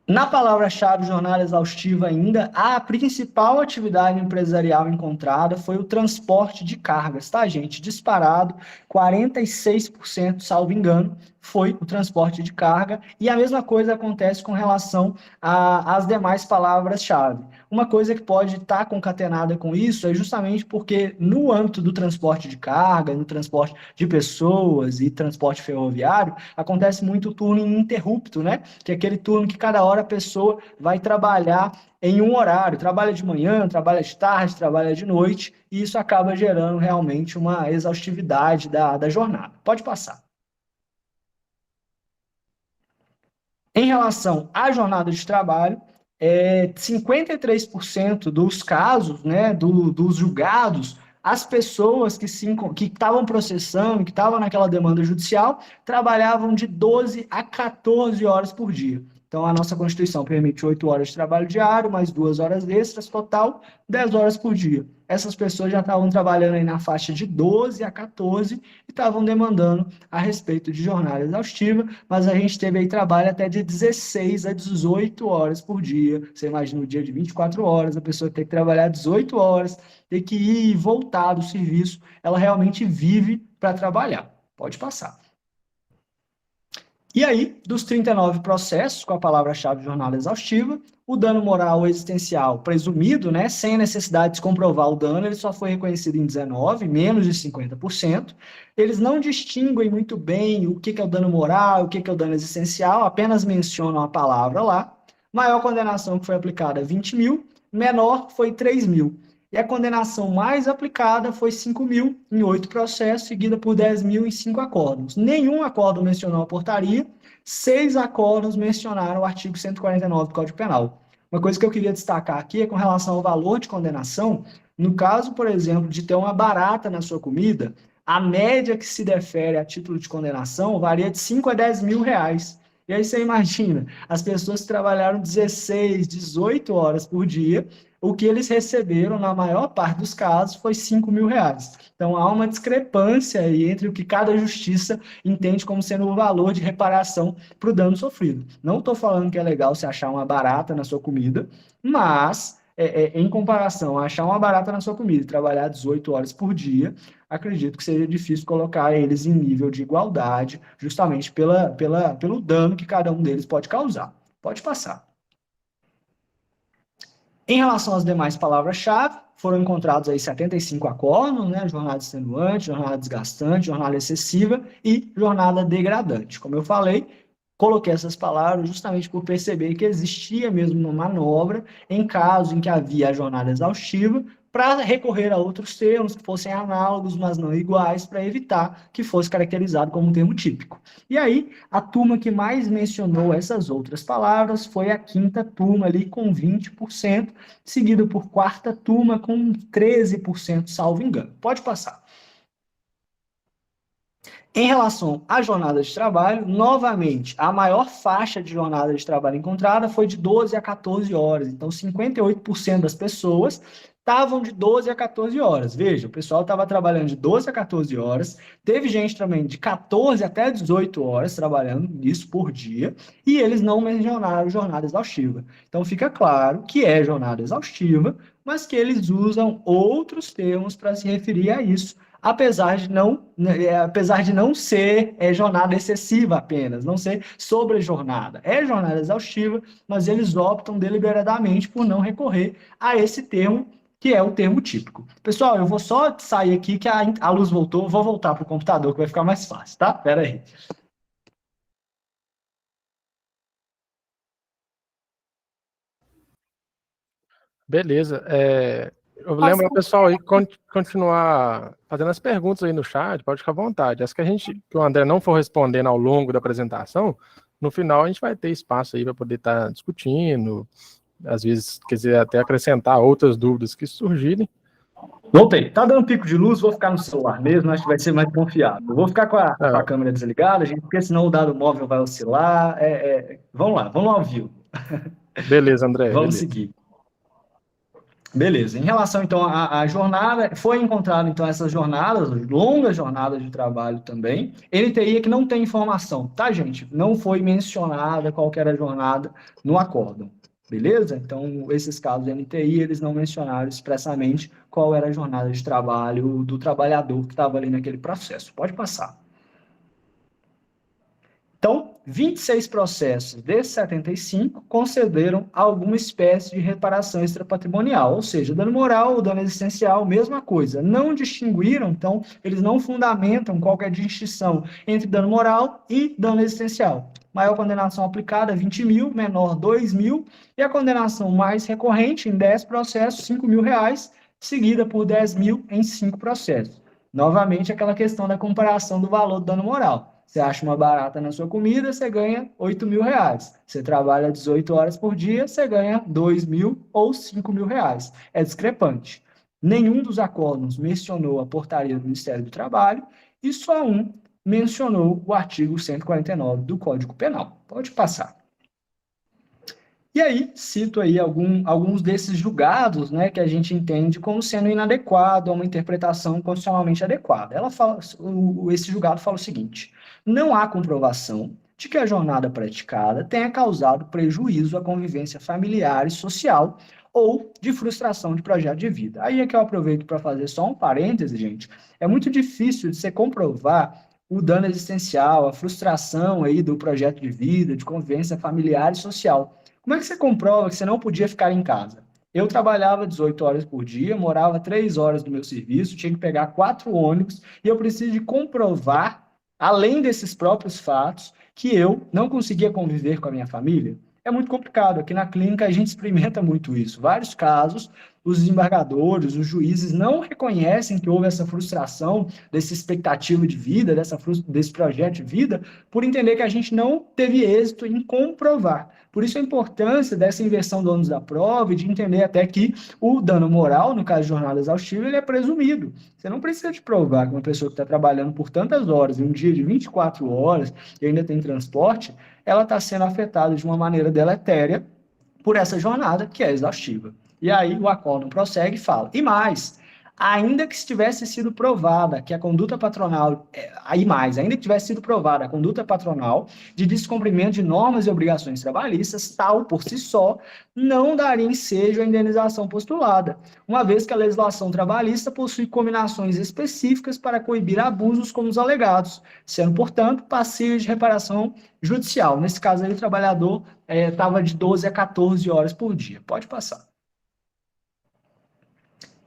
Na palavra-chave jornada exaustiva ainda, a principal atividade empresarial encontrada foi o transporte de cargas, tá, gente? Disparado, 46%, salvo engano, foi o transporte de carga, e a mesma coisa acontece com relação às demais palavras-chave. Uma coisa que pode estar concatenada com isso é justamente porque no âmbito do transporte de carga, no transporte de pessoas e transporte ferroviário, acontece muito o turno ininterrupto, né? Que é aquele turno que cada hora a pessoa vai trabalhar em um horário, trabalha de manhã, trabalha de tarde, trabalha de noite, e isso acaba gerando realmente uma exaustividade da jornada. Pode passar. Em relação à jornada de trabalho, 53% dos casos, né, dos julgados, as pessoas que estavam processando, que estavam naquela demanda judicial, trabalhavam de 12 a 14 horas por dia. Então, a nossa Constituição permite 8 horas de trabalho diário, mais 2 horas extras, total 10 horas por dia. Essas pessoas já estavam trabalhando aí na faixa de 12 a 14 e estavam demandando a respeito de jornada exaustiva, mas a gente teve aí trabalho até de 16 a 18 horas por dia. Você imagina um dia de 24 horas, a pessoa tem que trabalhar 18 horas, tem que ir e voltar do serviço, ela realmente vive para trabalhar. Pode passar. E aí, dos 39 processos, com a palavra-chave jornada exaustiva, o dano moral existencial presumido, né, sem necessidade de comprovar o dano, ele só foi reconhecido em 19, menos de 50%. Eles não distinguem muito bem o que é o dano moral, o que é o dano existencial, apenas mencionam a palavra lá. Maior condenação que foi aplicada, 20 mil, menor foi 3 mil. E a condenação mais aplicada foi 5 mil em 8 processos, seguida por 10 mil em 5 acórdãos. Nenhum acórdão mencionou a portaria, 6 acórdãos mencionaram o artigo 149 do Código Penal. Uma coisa que eu queria destacar aqui é com relação ao valor de condenação. No caso, por exemplo, de ter uma barata na sua comida, a média que se defere a título de condenação varia de 5 a 10 mil reais. E aí você imagina, as pessoas que trabalharam 16, 18 horas por dia, o que eles receberam, na maior parte dos casos, foi 5 mil reais. Então, há uma discrepância aí entre o que cada justiça entende como sendo o valor de reparação para o dano sofrido. Não estou falando que é legal você achar uma barata na sua comida, mas, em comparação a achar uma barata na sua comida e trabalhar 18 horas por dia, acredito que seja difícil colocar eles em nível de igualdade, justamente pelo dano que cada um deles pode causar. Pode passar. Em relação às demais palavras-chave, foram encontrados aí 75 acórdãos, né? Jornada extenuante, jornada desgastante, jornada excessiva e jornada degradante. Como eu falei, coloquei essas palavras justamente por perceber que existia mesmo uma manobra em caso em que havia a jornada exaustiva, para recorrer a outros termos que fossem análogos, mas não iguais, para evitar que fosse caracterizado como um termo típico. E aí, a turma que mais mencionou essas outras palavras foi a quinta turma ali com 20%, seguido por quarta turma com 13%, salvo engano. Pode passar. Em relação à jornada de trabalho, novamente, a maior faixa de jornada de trabalho encontrada foi de 12 a 14 horas. Então, 58% das pessoas estavam de 12 a 14 horas. Veja, o pessoal estava trabalhando de 12 a 14 horas, teve gente também de 14 até 18 horas trabalhando nisso por dia, e eles não mencionaram jornada exaustiva. Então fica claro que é jornada exaustiva, mas que eles usam outros termos para se referir a isso, apesar de não ser jornada excessiva apenas, não ser sobre jornada. É jornada exaustiva, mas eles optam deliberadamente por não recorrer a esse termo, que é o termo típico. Pessoal, eu vou só sair aqui que a luz voltou, vou voltar para o computador que vai ficar mais fácil, tá? Espera aí. Beleza. Eu lembro ao pessoal aí continuar fazendo as perguntas aí no chat, pode ficar à vontade. As que o André não for respondendo ao longo da apresentação, no final a gente vai ter espaço aí para poder estar discutindo, às vezes quiser até acrescentar outras dúvidas que surgirem. Voltei. Tá dando pico de luz, vou ficar no celular mesmo, acho que vai ser mais confiável. Vou ficar com a câmera desligada, gente, porque senão o dado móvel vai oscilar. Vamos lá ao vivo. Beleza, André. Vamos seguir. Beleza. Em relação, então, à jornada, foi encontrado, então, essas jornadas, longas jornadas de trabalho também. NTI é que não tem informação, tá, gente? Não foi mencionada qual que era a jornada no acórdão. Beleza? Então, esses casos de NTI, eles não mencionaram expressamente qual era a jornada de trabalho do trabalhador que estava ali naquele processo. Pode passar. Então, 26 processos desses 75 concederam alguma espécie de reparação extrapatrimonial, ou seja, dano moral ou dano existencial, mesma coisa. Não distinguiram, então, eles não fundamentam qualquer distinção entre dano moral e dano existencial. Maior condenação aplicada, 20 mil, menor, 2 mil, e a condenação mais recorrente, em 10 processos, 5 mil reais, seguida por 10 mil em 5 processos. Novamente, aquela questão da comparação do valor do dano moral. Você acha uma barata na sua comida, você ganha 8 mil reais. Você trabalha 18 horas por dia, você ganha 2 mil ou 5 mil reais. É discrepante. Nenhum dos acórdãos mencionou a portaria do Ministério do Trabalho e só um mencionou o artigo 149 do Código Penal. Pode passar. E aí, cito aí alguns desses julgados, né, que a gente entende como sendo inadequado a uma interpretação constitucionalmente adequada. Esse julgado fala o seguinte: não há comprovação de que a jornada praticada tenha causado prejuízo à convivência familiar e social ou de frustração de projeto de vida. Aí é que eu aproveito para fazer só um parêntese, gente. É muito difícil de você comprovar o dano existencial, a frustração aí do projeto de vida, de convivência familiar e social. Como é que você comprova que você não podia ficar em casa? Eu trabalhava 18 horas por dia, morava 3 horas do meu serviço, tinha que pegar 4 ônibus, e eu preciso de comprovar, além desses próprios fatos, que eu não conseguia conviver com a minha família. É muito complicado. Aqui na clínica a gente experimenta muito isso. Vários casos, os desembargadores, os juízes não reconhecem que houve essa frustração, dessa expectativa de vida, desse projeto de vida, por entender que a gente não teve êxito em comprovar. Por isso a importância dessa inversão do ônus da prova e de entender até que o dano moral, no caso de jornada exaustiva, ele é presumido. Você não precisa de provar que uma pessoa que está trabalhando por tantas horas, em um dia de 24 horas, e ainda tem transporte, ela está sendo afetada de uma maneira deletéria por essa jornada que é exaustiva. E aí o acórdão prossegue e fala, e mais, ainda que tivesse sido provada que a conduta patronal, ainda que tivesse sido provada a conduta patronal de descumprimento de normas e obrigações trabalhistas, tal por si só, não daria ensejo à indenização postulada, uma vez que a legislação trabalhista possui combinações específicas para coibir abusos como os alegados, sendo, portanto, passíveis de reparação judicial. Nesse caso aí, o trabalhador estava de 12 a 14 horas por dia. Pode passar.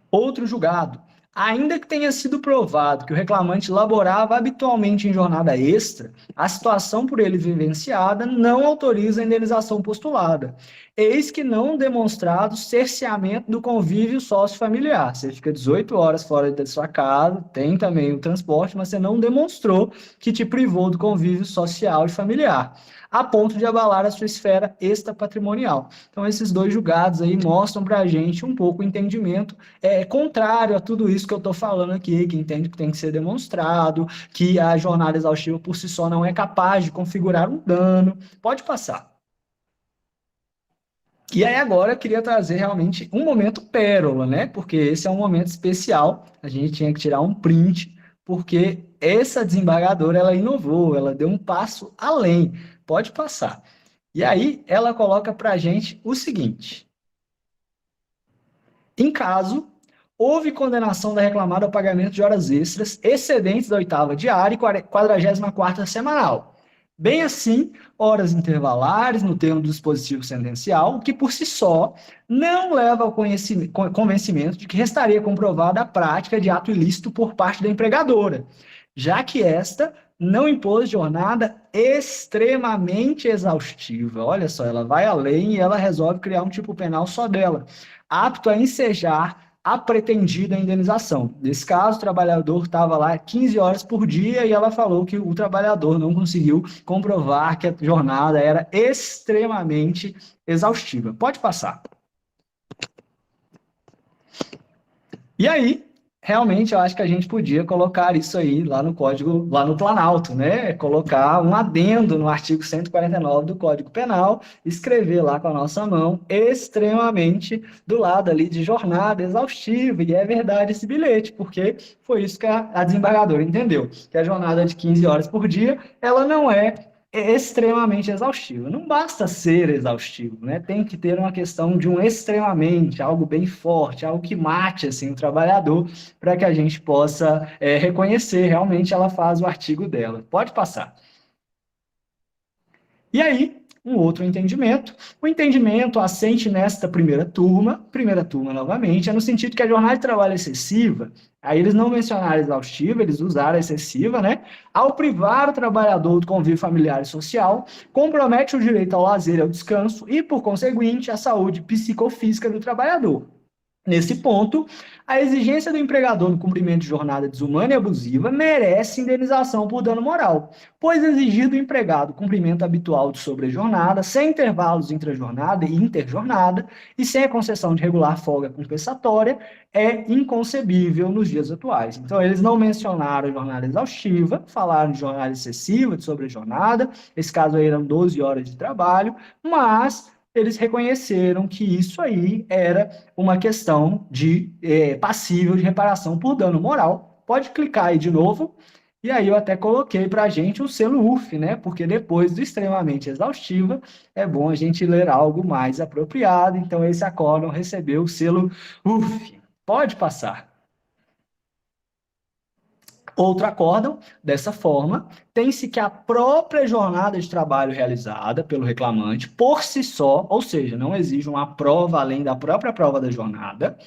Outro julgado. Ainda que tenha sido provado que o reclamante laborava habitualmente em jornada extra, a situação por ele vivenciada não autoriza a indenização postulada. Eis que não demonstrado cerceamento do convívio sócio-familiar. Você fica 18 horas fora da sua casa, tem também o transporte, mas você não demonstrou que te privou do convívio social e familiar, a ponto de abalar a sua esfera extrapatrimonial. Então, esses dois julgados aí mostram para a gente um pouco o entendimento contrário a tudo isso que eu estou falando aqui, que entende que tem que ser demonstrado, que a jornada exaustiva por si só não é capaz de configurar um dano. Pode passar. E aí agora eu queria trazer realmente um momento pérola, né? Porque esse é um momento especial, a gente tinha que tirar um print, porque essa desembargadora, ela inovou, ela deu um passo além. Pode passar. E aí ela coloca para a gente o seguinte: em caso, houve condenação da reclamada ao pagamento de horas extras excedentes da 8ª diária e 44ª semanal. Bem assim, horas intervalares no termo do dispositivo sentencial, que por si só não leva ao convencimento de que restaria comprovada a prática de ato ilícito por parte da empregadora, já que esta não impôs jornada extremamente exaustiva. Olha só, ela vai além e ela resolve criar um tipo penal só dela, apto a ensejar a pretendida indenização. Nesse caso, o trabalhador estava lá 15 horas por dia e ela falou que o trabalhador não conseguiu comprovar que a jornada era extremamente exaustiva. Pode passar. E aí, realmente, eu acho que a gente podia colocar isso aí lá no código, lá no Planalto, né? Colocar um adendo no artigo 149 do Código Penal, escrever lá com a nossa mão, extremamente do lado ali de jornada exaustiva, e é verdade esse bilhete, porque foi isso que a desembargadora entendeu, que a jornada de 15 horas por dia, ela não é extremamente exaustiva. Não basta ser exaustivo, né? Tem que ter uma questão de um extremamente, algo bem forte, algo que mate assim, o trabalhador, para que a gente possa reconhecer realmente ela faz o artigo dela. Pode passar. E aí, um outro entendimento. O entendimento assente nesta primeira turma novamente, é no sentido que a jornada de trabalho excessiva, aí eles não mencionaram exaustiva, eles usaram excessiva, né? Ao privar o trabalhador do convívio familiar e social, compromete o direito ao lazer e ao descanso e, por conseguinte, a saúde psicofísica do trabalhador. Nesse ponto, a exigência do empregador no cumprimento de jornada desumana e abusiva merece indenização por dano moral, pois exigir do empregado cumprimento habitual de sobrejornada, sem intervalos entre a jornada e interjornada, e sem a concessão de regular folga compensatória, é inconcebível nos dias atuais. Então, eles não mencionaram jornada exaustiva, falaram de jornada excessiva, de sobrejornada, esse caso aí eram 12 horas de trabalho, mas eles reconheceram que isso aí era uma questão de passível de reparação por dano moral. Pode clicar aí de novo, e aí eu até coloquei para a gente o selo UF, né? Porque depois do extremamente exaustiva, é bom a gente ler algo mais apropriado, então esse acórdão recebeu o selo UF. Pode passar. Outro acórdão, dessa forma, tem-se que a própria jornada de trabalho realizada pelo reclamante, por si só, ou seja, não exige uma prova além da própria prova da jornada,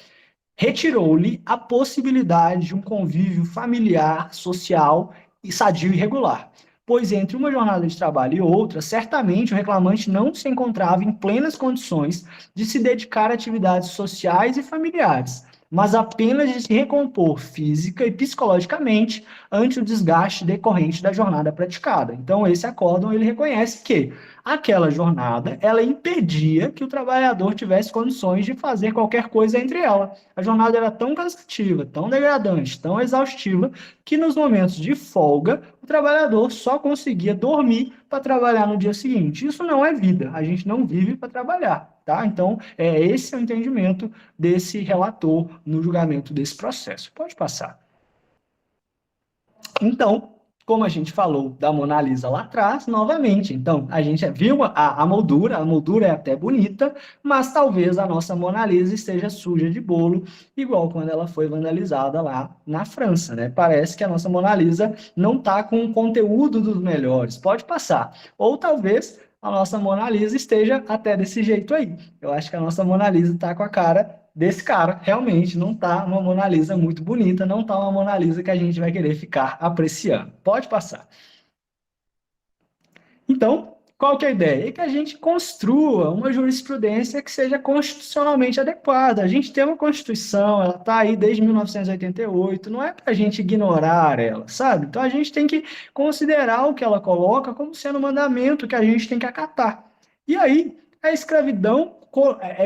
retirou-lhe a possibilidade de um convívio familiar, social e sadio e regular. Pois entre uma jornada de trabalho e outra, certamente o reclamante não se encontrava em plenas condições de se dedicar a atividades sociais e familiares, mas apenas de se recompor física e psicologicamente ante o desgaste decorrente da jornada praticada. Então, esse acórdão, ele reconhece que aquela jornada, ela impedia que o trabalhador tivesse condições de fazer qualquer coisa entre ela. A jornada era tão cansativa, tão degradante, tão exaustiva, que nos momentos de folga, o trabalhador só conseguia dormir para trabalhar no dia seguinte. Isso não é vida, a gente não vive para trabalhar, tá? Então, esse é o entendimento desse relator no julgamento desse processo. Pode passar. Então, como a gente falou da Mona Lisa lá atrás, novamente, então, a gente viu a moldura é até bonita, mas talvez a nossa Mona Lisa esteja suja de bolo, igual quando ela foi vandalizada lá na França, né? Parece que a nossa Mona Lisa não está com o conteúdo dos melhores, pode passar. Ou talvez a nossa Mona Lisa esteja até desse jeito aí. Eu acho que a nossa Mona Lisa está com a cara desse cara. Realmente não está uma Mona Lisa muito bonita, não está uma Mona Lisa que a gente vai querer ficar apreciando. Pode passar. Então, qual que é a ideia? É que a gente construa uma jurisprudência que seja constitucionalmente adequada. A gente tem uma Constituição, ela está aí desde 1988, não é para a gente ignorar ela, sabe? Então, a gente tem que considerar o que ela coloca como sendo um mandamento que a gente tem que acatar. E aí, a escravidão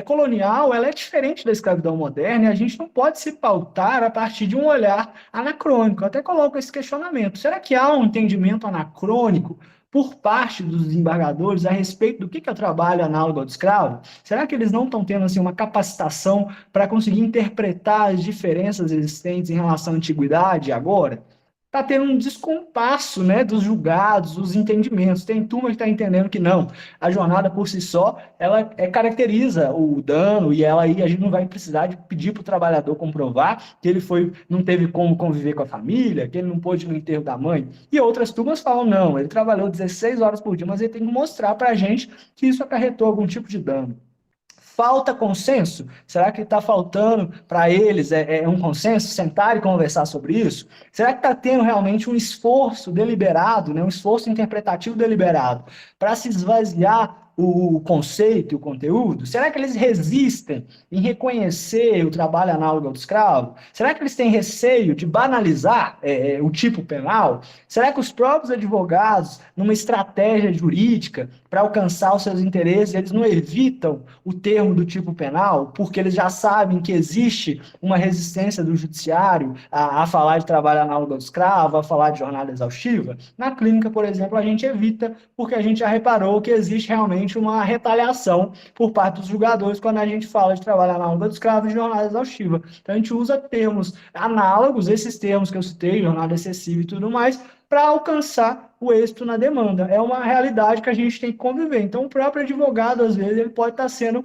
colonial, ela é diferente da escravidão moderna, e a gente não pode se pautar a partir de um olhar anacrônico. Eu até coloco esse questionamento. Será que há um entendimento anacrônico por parte dos desembargadores a respeito do que é o trabalho análogo ao do escravo? Será que eles não estão tendo assim, uma capacitação para conseguir interpretar as diferenças existentes em relação à antiguidade agora? Está tendo um descompasso, né, dos julgados, dos entendimentos. Tem turma que está entendendo que não, a jornada por si só, ela caracteriza o dano, e ela aí a gente não vai precisar de pedir para o trabalhador comprovar que ele não teve como conviver com a família, que ele não pôde ir no enterro da mãe. E outras turmas falam, não, ele trabalhou 16 horas por dia, mas ele tem que mostrar para a gente que isso acarretou algum tipo de dano. Falta consenso? Será que está faltando para eles um consenso, sentar e conversar sobre isso? Será que está tendo realmente um esforço deliberado, né, um esforço interpretativo deliberado, para se esvaziar o conceito e o conteúdo? Será que eles resistem em reconhecer o trabalho análogo ao do escravo? Será que eles têm receio de banalizar o tipo penal? Será que os próprios advogados, numa estratégia jurídica para alcançar os seus interesses, eles não evitam o termo do tipo penal, porque eles já sabem que existe uma resistência do judiciário a falar de trabalho análogo ao do escravo, a falar de jornada exaustiva? Na clínica, por exemplo, a gente evita, porque a gente já reparou que existe realmente uma retaliação por parte dos julgadores quando a gente fala de trabalho análogo ao do escravo e de jornada exaustiva. Então, a gente usa termos análogos, esses termos que eu citei, jornada excessiva e tudo mais, para alcançar o êxito na demanda. É uma realidade que a gente tem que conviver. Então, o próprio advogado, às vezes, ele pode estar sendo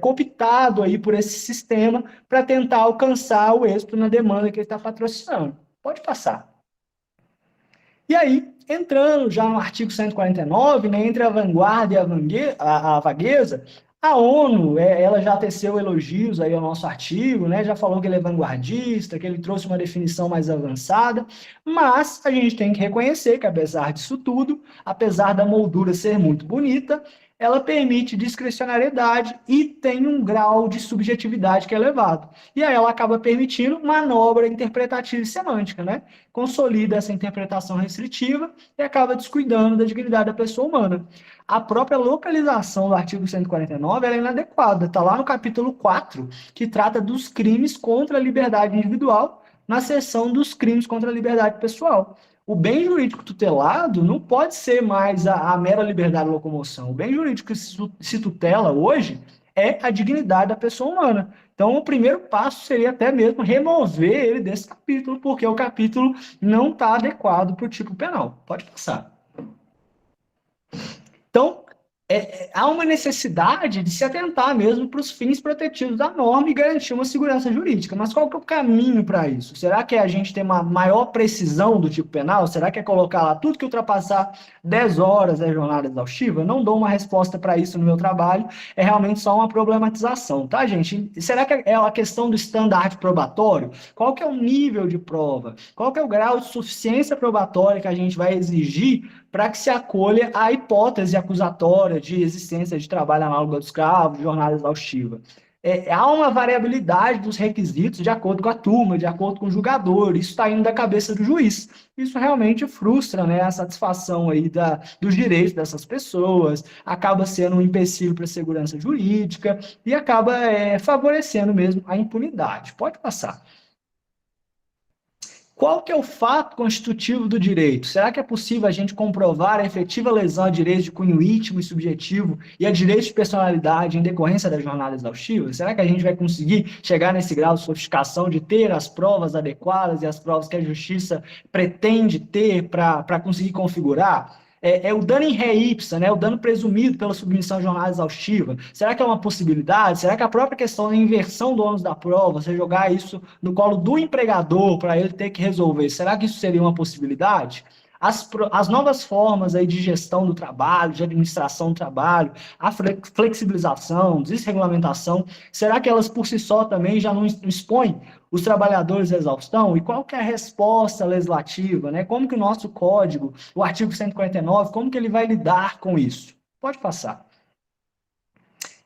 cooptado aí por esse sistema para tentar alcançar o êxito na demanda que ele está patrocinando. Pode passar. E aí, entrando já no artigo 149, né, entre a vanguarda e a vagueza, a ONU, ela já teceu elogios aí ao nosso artigo, né, já falou que ele é vanguardista, que ele trouxe uma definição mais avançada, mas a gente tem que reconhecer que, apesar disso tudo, apesar da moldura ser muito bonita, ela permite discricionariedade e tem um grau de subjetividade que é elevado. E aí ela acaba permitindo manobra interpretativa e semântica, né? Consolida essa interpretação restritiva e acaba descuidando da dignidade da pessoa humana. A própria localização do artigo 149 ela é inadequada. Está lá no capítulo 4, que trata dos crimes contra a liberdade individual, na seção dos crimes contra a liberdade pessoal. O bem jurídico tutelado não pode ser mais a mera liberdade de locomoção. O bem jurídico que se tutela hoje é a dignidade da pessoa humana. Então, o primeiro passo seria até mesmo remover ele desse capítulo, porque o capítulo não está adequado para o tipo penal. Pode passar. Então, há uma necessidade de se atentar mesmo para os fins protetivos da norma e garantir uma segurança jurídica. Mas qual que é o caminho para isso? Será que a gente tem uma maior precisão do tipo penal? Será que é colocar lá tudo que ultrapassar 10 horas é jornada exaustiva? Eu não dou uma resposta para isso no meu trabalho, é realmente só uma problematização, tá, gente? Será que é a questão do estandarte probatório? Qual que é o nível de prova? Qual que é o grau de suficiência probatória que a gente vai exigir para que se acolha a hipótese acusatória de existência de trabalho análogo ao do escravo, de jornada exaustiva? Há uma variabilidade dos requisitos de acordo com a turma, de acordo com o julgador, isso está indo da cabeça do juiz. Isso realmente frustra, né, a satisfação aí dos direitos dessas pessoas, acaba sendo um empecilho para a segurança jurídica e acaba favorecendo mesmo a impunidade. Pode passar. Qual que é o fato constitutivo do direito? Será que é possível a gente comprovar a efetiva lesão a direitos de cunho íntimo e subjetivo e a direitos de personalidade em decorrência da jornada exaustiva? Será que a gente vai conseguir chegar nesse grau de sofisticação de ter as provas adequadas e as provas que a justiça pretende ter para conseguir configurar? O dano in re ipsa, né? O dano presumido pela submissão à jornada exaustiva. Será que é uma possibilidade? Será que a própria questão da inversão do ônus da prova, você jogar isso no colo do empregador para ele ter que resolver, será que isso seria uma possibilidade? As novas formas aí de gestão do trabalho, de administração do trabalho, a flexibilização, desregulamentação, será que elas por si só também já não expõem os trabalhadores à exaustão? E qual que é a resposta legislativa, né? Como que o nosso código, o artigo 149, como que ele vai lidar com isso? Pode passar.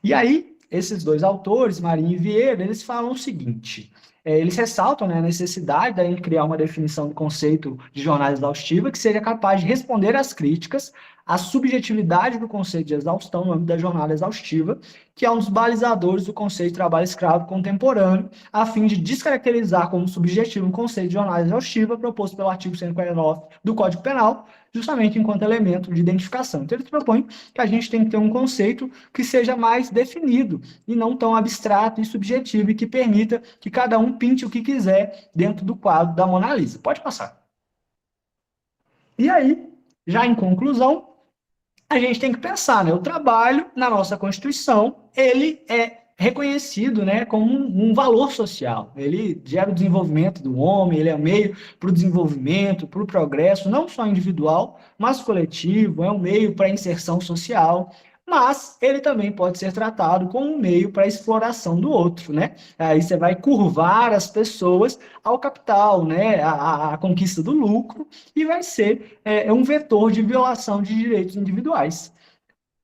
E aí, esses dois autores, Marinho e Vieira, eles falam o seguinte: eles ressaltam, né, a necessidade da gente criar uma definição do conceito de jornada exaustiva que seja capaz de responder às críticas à subjetividade do conceito de exaustão no âmbito da jornada exaustiva, que é um dos balizadores do conceito de trabalho escravo contemporâneo, a fim de descaracterizar como subjetivo o conceito de jornada exaustiva proposto pelo artigo 149 do Código Penal, justamente enquanto elemento de identificação. Então, eles propõem que a gente tem que ter um conceito que seja mais definido e não tão abstrato e subjetivo e que permita que cada um pinte o que quiser dentro do quadro da Mona Lisa. Pode passar. E aí, já em conclusão, a gente tem que pensar, né? O trabalho, na nossa Constituição, ele é reconhecido, né, como um valor social. Ele gera o desenvolvimento do homem, ele é um meio para o desenvolvimento, para o progresso, não só individual, mas coletivo, é um meio para a inserção social, mas ele também pode ser tratado como um meio para a exploração do outro, né? Aí você vai curvar as pessoas ao capital, né, a conquista do lucro, e vai ser um vetor de violação de direitos individuais.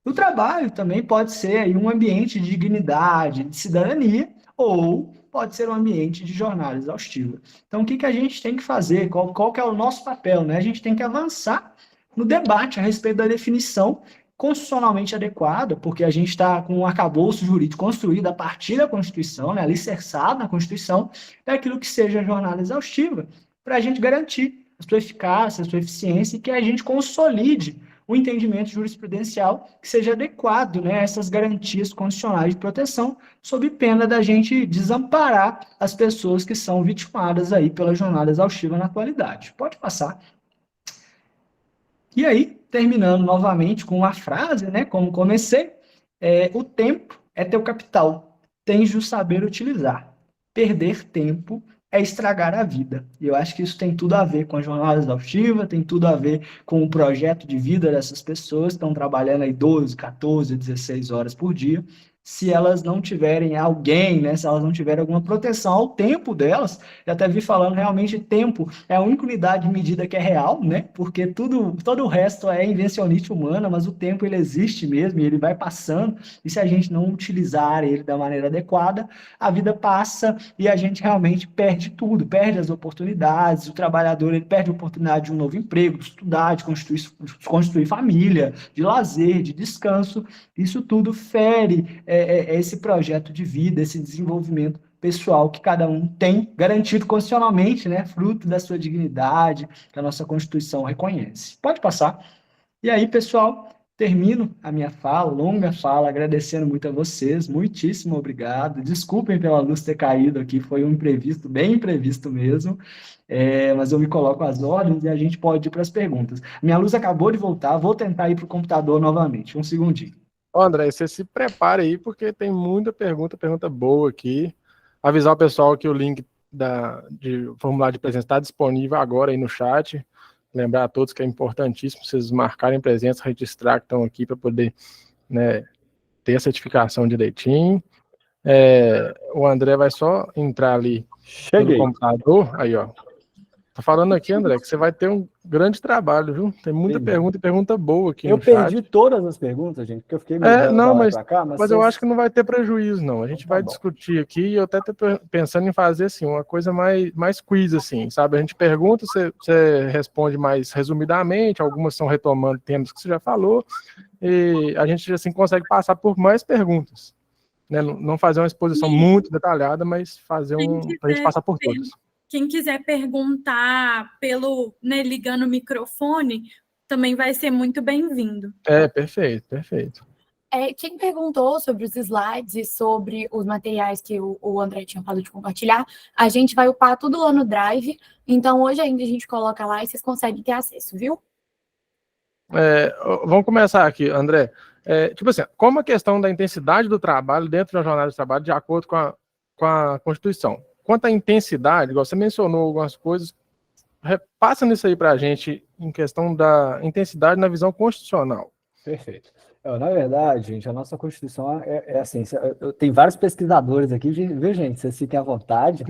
O trabalho também pode ser aí um ambiente de dignidade, de cidadania, ou pode ser um ambiente de jornada exaustiva. Então, o que a gente tem que fazer? Qual que é o nosso papel, né? A gente tem que avançar no debate a respeito da definição constitucionalmente adequada, porque a gente está com um arcabouço jurídico construído a partir da Constituição, né, alicerçado na Constituição, daquilo que seja jornada exaustiva, para a gente garantir a sua eficácia, a sua eficiência, e que a gente consolide o entendimento jurisprudencial que seja adequado, né, a essas garantias constitucionais de proteção, sob pena da gente desamparar as pessoas que são vitimadas aí pela jornada exaustiva na atualidade. Pode passar. E aí, terminando novamente com uma frase, né, como comecei, o tempo é teu capital, tens de o saber utilizar. Perder tempo é estragar a vida. E eu acho que isso tem tudo a ver com a jornada exaustiva, tem tudo a ver com o projeto de vida dessas pessoas que estão trabalhando aí 12, 14, 16 horas por dia. Se elas não tiverem alguém, né, se elas não tiverem alguma proteção ao tempo delas, eu até vi falando, realmente tempo é a única unidade de medida que é real, né, porque todo o resto é invencionite humana, mas o tempo ele existe mesmo e ele vai passando, e se a gente não utilizar ele da maneira adequada, a vida passa e a gente realmente perde tudo, perde as oportunidades, o trabalhador ele perde a oportunidade de um novo emprego, de estudar, de construir família, de lazer, de descanso, isso tudo fere esse projeto de vida, esse desenvolvimento pessoal que cada um tem garantido constitucionalmente, né, fruto da sua dignidade, que a nossa Constituição reconhece. Pode passar. E aí, pessoal, termino a minha fala, longa fala, agradecendo muito a vocês, muitíssimo obrigado. Desculpem pela luz ter caído aqui, foi um imprevisto, bem imprevisto mesmo, mas eu me coloco às ordens e a gente pode ir para as perguntas. Minha luz acabou de voltar, vou tentar ir para o computador novamente, um segundinho. André, você se prepara aí, porque tem muita pergunta boa aqui. Avisar o pessoal que o link de formulário de presença está disponível agora aí no chat. Lembrar a todos que é importantíssimo vocês marcarem presença, registrar que estão aqui para poder, né, ter a certificação direitinho. O André vai só entrar ali no computador. Aí, ó. Tô falando aqui, André, que você vai ter um grande trabalho, viu? Tem muita pergunta e pergunta boa aqui no chat. Eu perdi todas as perguntas, gente, porque eu fiquei meio pra cá, mas eu acho que não vai ter prejuízo, não. A gente vai discutir aqui e eu até tô pensando em fazer, assim, uma coisa mais quiz, assim, sabe? A gente pergunta, você responde mais resumidamente, algumas são retomando temas que você já falou, e a gente, assim, consegue passar por mais perguntas, né? Não fazer uma exposição muito detalhada, mas fazer pra gente passar por todas. Quem quiser perguntar ligando o microfone, também vai ser muito bem-vindo. Perfeito. Quem perguntou sobre os slides e sobre os materiais que o André tinha falado de compartilhar, a gente vai upar tudo lá no Drive, então hoje ainda a gente coloca lá e vocês conseguem ter acesso, viu? Vamos começar aqui, André. Tipo assim, como a questão da intensidade do trabalho dentro da jornada de trabalho de acordo com a Constituição? Quanto à intensidade, igual você mencionou algumas coisas, repassa nisso aí para a gente em questão da intensidade na visão constitucional. Perfeito. Na verdade, gente, a nossa Constituição é assim, tem vários pesquisadores aqui, viu, gente? Vocês fiquem à vontade.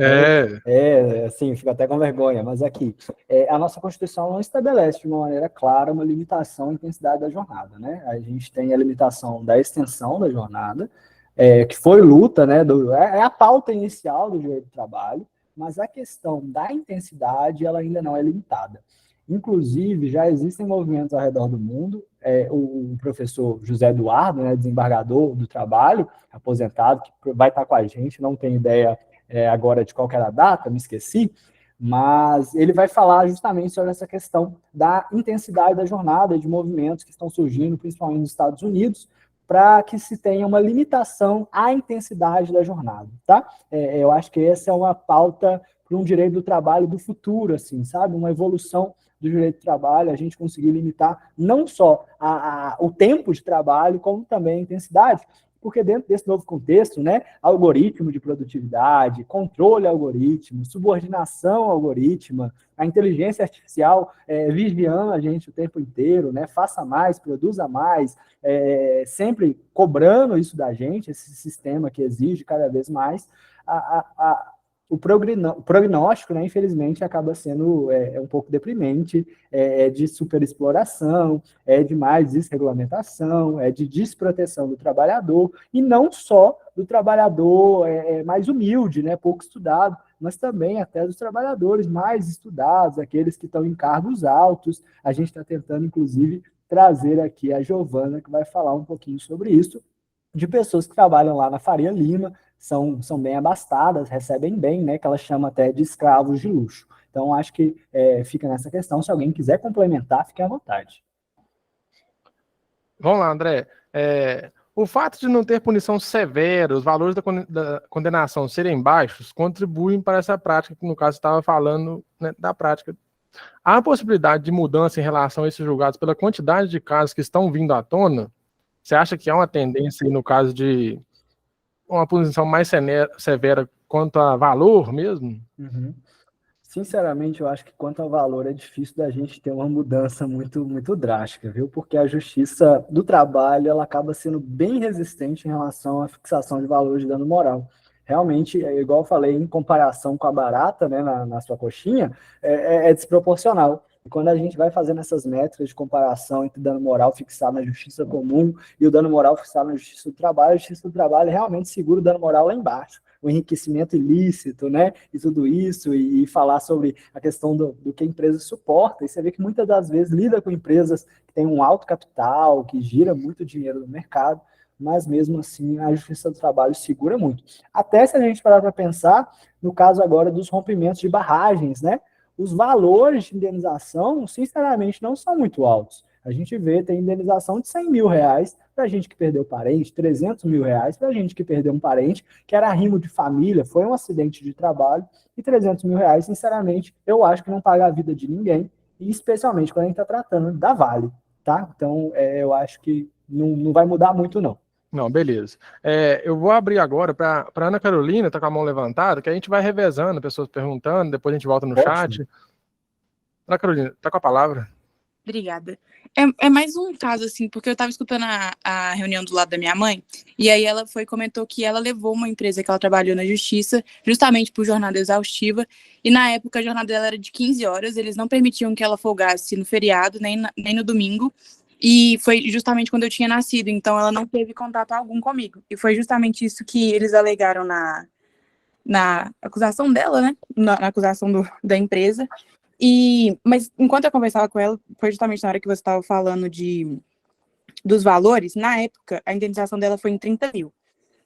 Assim, fico até com vergonha, mas aqui, a nossa Constituição não estabelece de uma maneira clara uma limitação à intensidade da jornada, né? A gente tem a limitação da extensão da jornada, que foi luta, né? É a pauta inicial do direito do trabalho, mas a questão da intensidade, ela ainda não é limitada. Inclusive, já existem movimentos ao redor do mundo. O professor José Eduardo, né, desembargador do trabalho, aposentado, que vai estar com a gente, não tenho ideia agora de qual que era a data, me esqueci, mas ele vai falar justamente sobre essa questão da intensidade da jornada, de movimentos que estão surgindo, principalmente nos Estados Unidos, para que se tenha uma limitação à intensidade da jornada, tá? Eu acho que essa é uma pauta para um direito do trabalho do futuro, assim, sabe? Uma evolução do direito do trabalho, a gente conseguir limitar não só o tempo de trabalho, como também a intensidade, porque dentro desse novo contexto, né, algoritmo de produtividade, controle algoritmo, subordinação algoritmo, a inteligência artificial vigiando a gente o tempo inteiro, né, faça mais, produza mais, sempre cobrando isso da gente, esse sistema que exige cada vez mais, o prognóstico, né, infelizmente, acaba sendo um pouco deprimente, de superexploração, de mais desregulamentação, de desproteção do trabalhador, e não só do trabalhador mais humilde, né, pouco estudado, mas também até dos trabalhadores mais estudados, aqueles que estão em cargos altos. A gente está tentando, inclusive, trazer aqui a Giovana, que vai falar um pouquinho sobre isso, de pessoas que trabalham lá na Faria Lima, são bem abastadas, recebem bem, né, que ela chama até de escravos de luxo. Então, acho que fica nessa questão. Se alguém quiser complementar, fique à vontade. Vamos lá, André. O fato de não ter punição severa, os valores da condenação serem baixos, contribuem para essa prática, que no caso estava falando, né, da prática. Há a possibilidade de mudança em relação a esses julgados pela quantidade de casos que estão vindo à tona? Você acha que há uma tendência, no caso de uma punição mais severa quanto a valor mesmo? Uhum. Sinceramente, eu acho que quanto ao valor é difícil da gente ter uma mudança muito, muito drástica, viu? Porque a justiça do trabalho ela acaba sendo bem resistente em relação à fixação de valores de dano moral. Realmente, igual eu falei, em comparação com a barata, né, na sua coxinha, é desproporcional. E quando a gente vai fazendo essas métricas de comparação entre dano moral fixado na justiça comum e o dano moral fixado na justiça do trabalho, a justiça do trabalho realmente segura o dano moral lá embaixo. O enriquecimento ilícito, né, e tudo isso, e falar sobre a questão do que a empresa suporta, e você vê que muitas das vezes lida com empresas que têm um alto capital, que gira muito dinheiro no mercado, mas mesmo assim a Justiça do Trabalho segura muito. Até se a gente parar para pensar, no caso agora dos rompimentos de barragens, né, os valores de indenização, sinceramente, não são muito altos. A gente vê, tem indenização de 100 mil reais para gente que perdeu parente, 300 mil reais para gente que perdeu um parente, que era arrimo de família, foi um acidente de trabalho, e 300 mil reais, sinceramente, eu acho que não paga a vida de ninguém, e especialmente quando a gente está tratando da Vale, tá? Então, eu acho que não vai mudar muito, não. Não, beleza. Eu vou abrir agora para Ana Carolina, tá com a mão levantada, que a gente vai revezando, pessoas perguntando, depois a gente volta no chat. Ana Carolina, tá com a palavra. Obrigada. É mais um caso, assim, porque eu estava escutando a reunião do lado da minha mãe, e aí ela comentou que ela levou uma empresa que ela trabalhou na justiça, justamente por jornada exaustiva, e na época a jornada dela era de 15 horas, eles não permitiam que ela folgasse no feriado, nem no domingo, e foi justamente quando eu tinha nascido, então ela não teve contato algum comigo, e foi justamente isso que eles alegaram na acusação dela, né, na acusação da empresa. Mas enquanto eu conversava com ela, foi justamente na hora que você estava falando dos valores, na época, a indenização dela foi em 30 mil.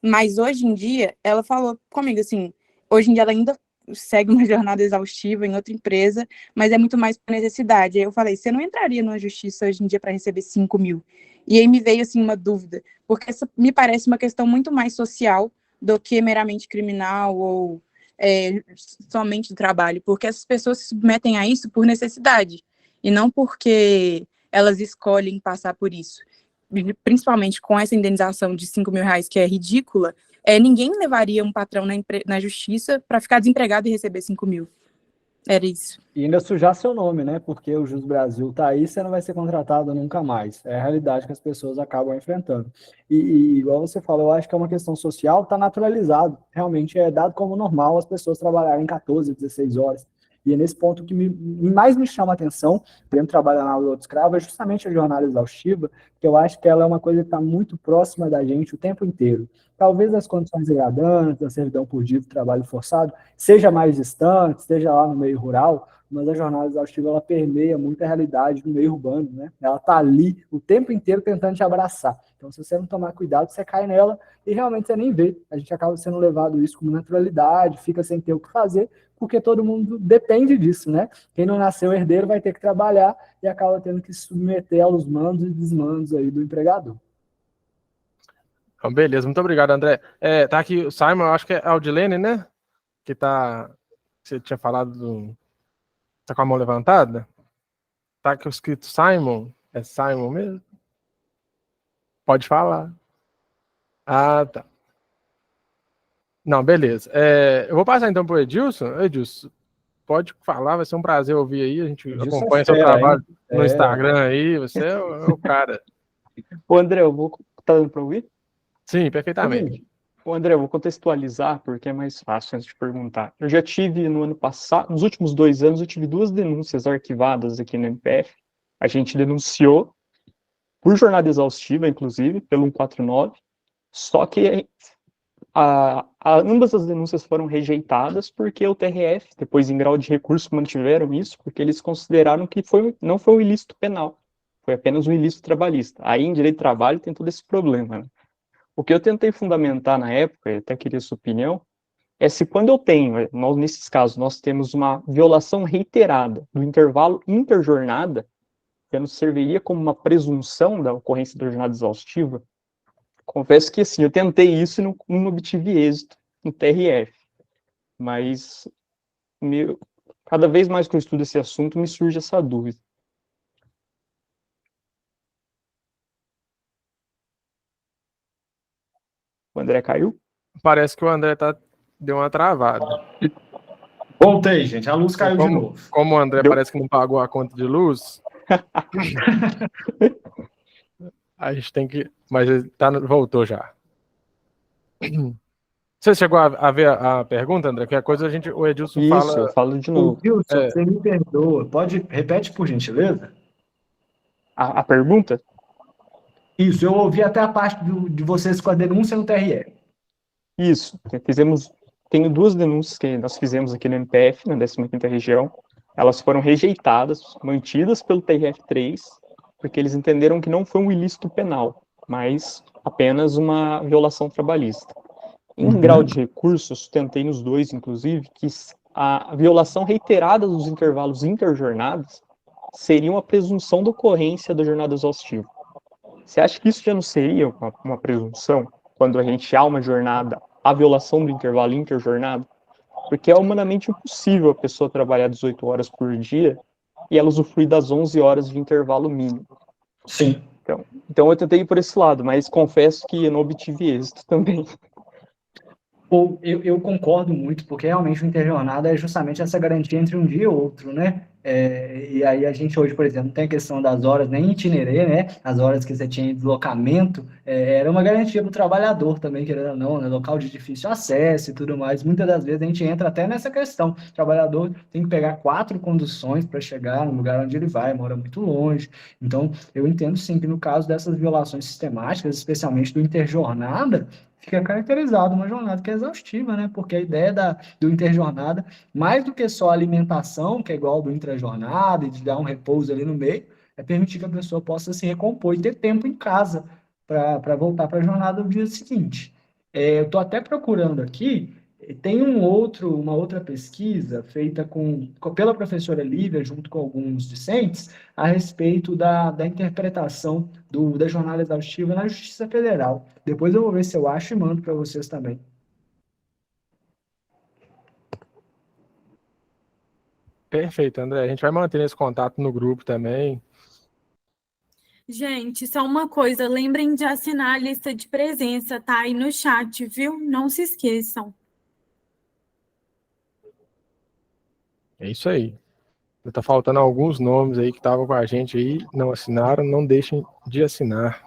Mas hoje em dia, ela falou comigo assim, hoje em dia ela ainda segue uma jornada exaustiva em outra empresa, mas é muito mais por necessidade. Aí eu falei, você não entraria numa justiça hoje em dia para receber 5 mil? E aí me veio assim uma dúvida, porque essa me parece uma questão muito mais social do que meramente criminal ou somente do trabalho, porque essas pessoas se submetem a isso por necessidade, e não porque elas escolhem passar por isso. Principalmente com essa indenização de 5 mil reais, que é ridícula, ninguém levaria um patrão na justiça para ficar desempregado e receber 5 mil. Era isso. E ainda sujar seu nome, né? Porque o Jus Brasil tá aí, você não vai ser contratado nunca mais. É a realidade que as pessoas acabam enfrentando. E igual você falou, eu acho que é uma questão social, tá naturalizado. Realmente é dado como normal as pessoas trabalharem 14, 16 horas. E é nesse ponto que mais me chama a atenção, dentro trabalhar na aula do escravo, é justamente a jornada exaustiva, que eu acho que ela é uma coisa que está muito próxima da gente o tempo inteiro. Talvez as condições degradantes, a servidão por dívida, trabalho forçado, seja mais distante, esteja lá no meio rural, mas a jornada exaustiva ela permeia muito a realidade do meio urbano, né? Ela está ali o tempo inteiro tentando te abraçar. Então, se você não tomar cuidado, você cai nela e realmente você nem vê. A gente acaba sendo levado isso como naturalidade, fica sem ter o que fazer, porque todo mundo depende disso, né? Quem não nasceu herdeiro vai ter que trabalhar e acaba tendo que se submeter aos mandos e desmandos aí do empregador. Então, beleza, muito obrigado, André. Tá aqui o Simon, eu acho que é Aldilene, né? Que você tinha falado tá com a mão levantada? Tá aqui escrito Simon. É Simon mesmo? Pode falar. Ah, tá. Não, beleza. Eu vou passar então pro Edilson. Edilson, pode falar, vai ser um prazer ouvir aí. A gente acompanha seu trabalho no Instagram aí. Você é o cara. Ô, André, tá dando para ouvir? Sim, perfeitamente. André, eu vou contextualizar porque é mais fácil antes de perguntar. Eu já tive no ano passado, nos últimos 2 anos, eu tive 2 denúncias arquivadas aqui no MPF. A gente denunciou por jornada exaustiva, inclusive, pelo 149, só que ambas as denúncias foram rejeitadas porque o TRF, depois em grau de recurso, mantiveram isso, porque eles consideraram que não foi um ilícito penal, foi apenas um ilícito trabalhista. Aí, em direito do trabalho, tem todo esse problema, né? O que eu tentei fundamentar na época, eu até queria sua opinião, é se quando eu tenho, nesses casos, nós temos uma violação reiterada do intervalo interjornada, que serviria como uma presunção da ocorrência da jornada exaustiva. Confesso que, assim, eu tentei isso e não obtive êxito no TRF, mas cada vez mais que eu estudo esse assunto, me surge essa dúvida. O André caiu? Parece que o André deu uma travada. Voltei, gente. A luz caiu de novo. Como o André parece que não pagou a conta de luz, a gente tem que... Mas ele voltou já. Você chegou a ver a pergunta, André? Que a coisa o Edilson fala... Isso, eu falo de novo. Edilson, você me perdoa. Repete, por gentileza? A pergunta? Isso, eu ouvi até a parte de vocês com a denúncia no TRE. Isso, tenho 2 denúncias que nós fizemos aqui no MPF, na 15ª região. Elas foram rejeitadas, mantidas pelo TRF3, porque eles entenderam que não foi um ilícito penal, mas apenas uma violação trabalhista. Em grau de recurso, eu sustentei nos 2, inclusive, que a violação reiterada dos intervalos interjornadas seria uma presunção da ocorrência da jornada exaustiva. Você acha que isso já não seria uma presunção, quando a gente há uma jornada, a violação do intervalo interjornada? Porque é humanamente impossível a pessoa trabalhar 18 horas por dia e ela usufruir das 11 horas de intervalo mínimo. Sim. Então eu tentei ir por esse lado, mas confesso que eu não obtive êxito também. Eu concordo muito, porque realmente o interjornada é justamente essa garantia entre um dia e outro, né? E aí a gente hoje, por exemplo, não tem a questão das horas nem itinerê, né? As horas que você tinha em deslocamento, era uma garantia para o trabalhador também, querendo ou não, né? Local de difícil acesso e tudo mais. Muitas das vezes a gente entra até nessa questão. O trabalhador tem que pegar 4 conduções para chegar no lugar onde ele vai, mora muito longe. Então, eu entendo sim que no caso dessas violações sistemáticas, especialmente do interjornada, fica caracterizado uma jornada que é exaustiva, né? Porque a ideia do interjornada, mais do que só a alimentação, que é igual ao do intrajornada, e de dar um repouso ali no meio, é permitir que a pessoa possa se recompor e ter tempo em casa para voltar para a jornada no dia seguinte. Eu estou até procurando aqui, tem uma outra pesquisa feita pela professora Lívia, junto com alguns discentes, a respeito da interpretação da jornada exaustiva na Justiça Federal. Depois eu vou ver se eu acho e mando para vocês também. Perfeito, André. A gente vai manter esse contato no grupo também. Gente, só uma coisa, lembrem de assinar a lista de presença, tá aí no chat, viu? Não se esqueçam. É isso aí. Tá faltando alguns nomes aí que estavam com a gente aí, não assinaram, não deixem de assinar.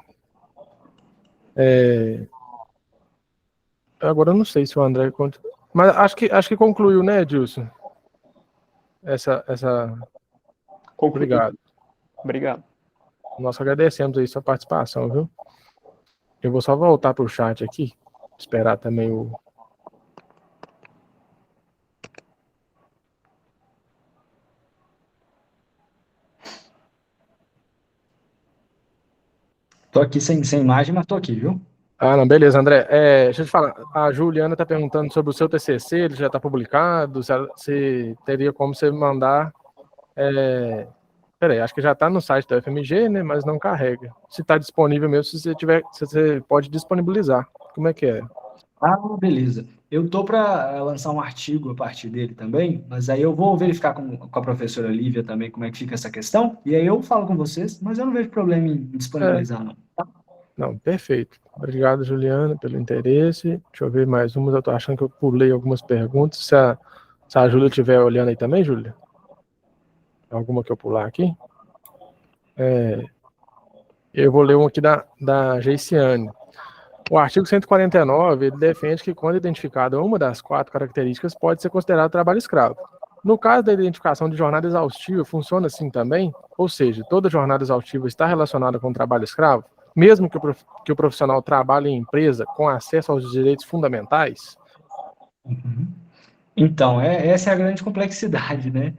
Agora eu não sei se o André... Mas acho que concluiu, né, Edilson? Obrigado. Obrigado. Nós agradecemos aí sua participação, viu? Eu vou só voltar para o chat aqui, esperar também o... Tô aqui sem imagem, mas tô aqui, viu? Ah, não, beleza, André. Deixa eu te falar, a Juliana está perguntando sobre o seu TCC, ele já está publicado, se teria como você mandar... Peraí, acho que já está no site da UFMG, né, mas não carrega. Se está disponível mesmo, se você pode disponibilizar. Como é que é? Ah, beleza. Eu tô para lançar um artigo a partir dele também, mas aí eu vou verificar com a professora Lívia também como é que fica essa questão, e aí eu falo com vocês, mas eu não vejo problema em disponibilizar, não. Não, perfeito. Obrigado, Juliana, pelo interesse. Deixa eu ver mais umas. Eu tô achando que eu pulei algumas perguntas. Se a Júlia estiver olhando aí também, Júlia? Alguma que eu pular aqui? Eu vou ler uma aqui da Geiciane. O artigo 149, ele defende que quando identificada uma das 4 características, pode ser considerado trabalho escravo. No caso da identificação de jornada exaustiva, funciona assim também? Ou seja, toda jornada exaustiva está relacionada com trabalho escravo? Mesmo que o profissional trabalhe em empresa com acesso aos direitos fundamentais? Então, essa é a grande complexidade, né?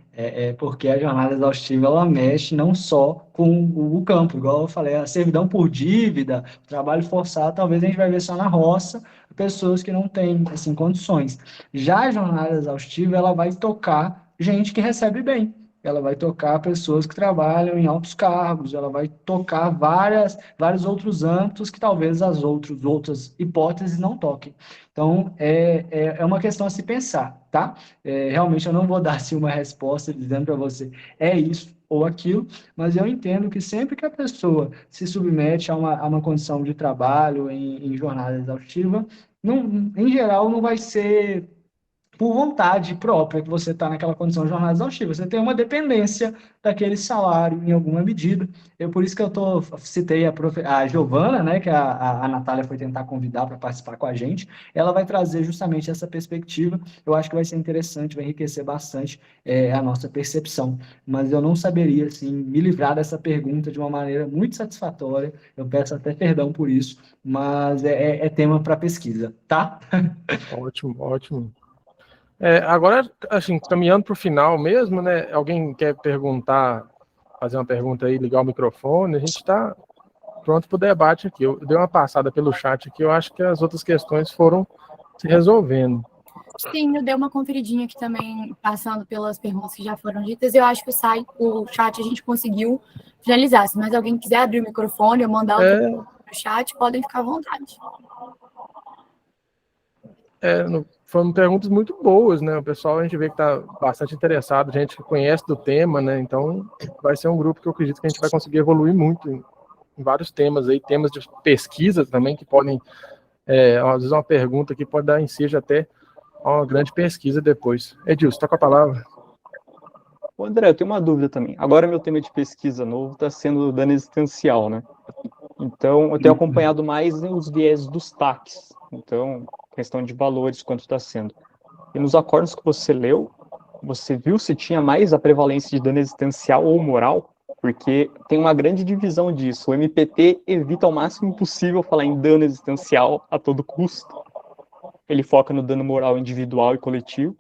Porque a jornada exaustiva, ela mexe não só com o campo, igual eu falei, a servidão por dívida, trabalho forçado, talvez a gente vai ver só na roça, pessoas que não têm, assim, condições. Já a jornada exaustiva, ela vai tocar gente que recebe bem, ela vai tocar pessoas que trabalham em altos cargos, ela vai tocar vários outros âmbitos que talvez as outras hipóteses não toquem. Então, é uma questão a se pensar, tá? Realmente eu não vou dar assim, uma resposta dizendo para você é isso ou aquilo, mas eu entendo que sempre que a pessoa se submete a uma condição de trabalho em jornada exaustiva, em geral não vai ser por vontade própria que você está naquela condição de jornada exaustiva. Você tem uma dependência daquele salário em alguma medida. Por isso que citei a Giovana, né, que a Natália foi tentar convidar para participar com a gente. Ela vai trazer justamente essa perspectiva. Eu acho que vai ser interessante, vai enriquecer bastante a nossa percepção. Mas eu não saberia assim, me livrar dessa pergunta de uma maneira muito satisfatória. Eu peço até perdão por isso, mas é tema para pesquisa, tá? Ótimo, ótimo. Agora, assim, caminhando para o final mesmo, né? Alguém quer perguntar, fazer uma pergunta aí, ligar o microfone? A gente está pronto para o debate aqui. Eu dei uma passada pelo chat aqui, eu acho que as outras questões foram se resolvendo. Sim, eu dei uma conferidinha aqui também, passando pelas perguntas que já foram ditas. Eu acho que o chat a gente conseguiu finalizar. Se mais alguém quiser abrir o microfone ou mandar o chat, podem ficar à vontade. Foram perguntas muito boas, né? O pessoal, a gente vê que está bastante interessado, gente que conhece do tema, né? Então, vai ser um grupo que eu acredito que a gente vai conseguir evoluir muito em vários temas aí, temas de pesquisa também, que podem, às vezes uma pergunta que pode dar ensejo até a uma grande pesquisa depois. Edilson, está com a palavra. André, eu tenho uma dúvida também. Agora meu tema de pesquisa novo está sendo dano existencial, né? Então, eu tenho acompanhado mais os viés dos TACs. Então, questão de valores, quanto está sendo. E nos acordos que você leu, você viu se tinha mais a prevalência de dano existencial ou moral? Porque tem uma grande divisão disso. O MPT evita ao máximo possível falar em dano existencial a todo custo. Ele foca no dano moral individual e coletivo.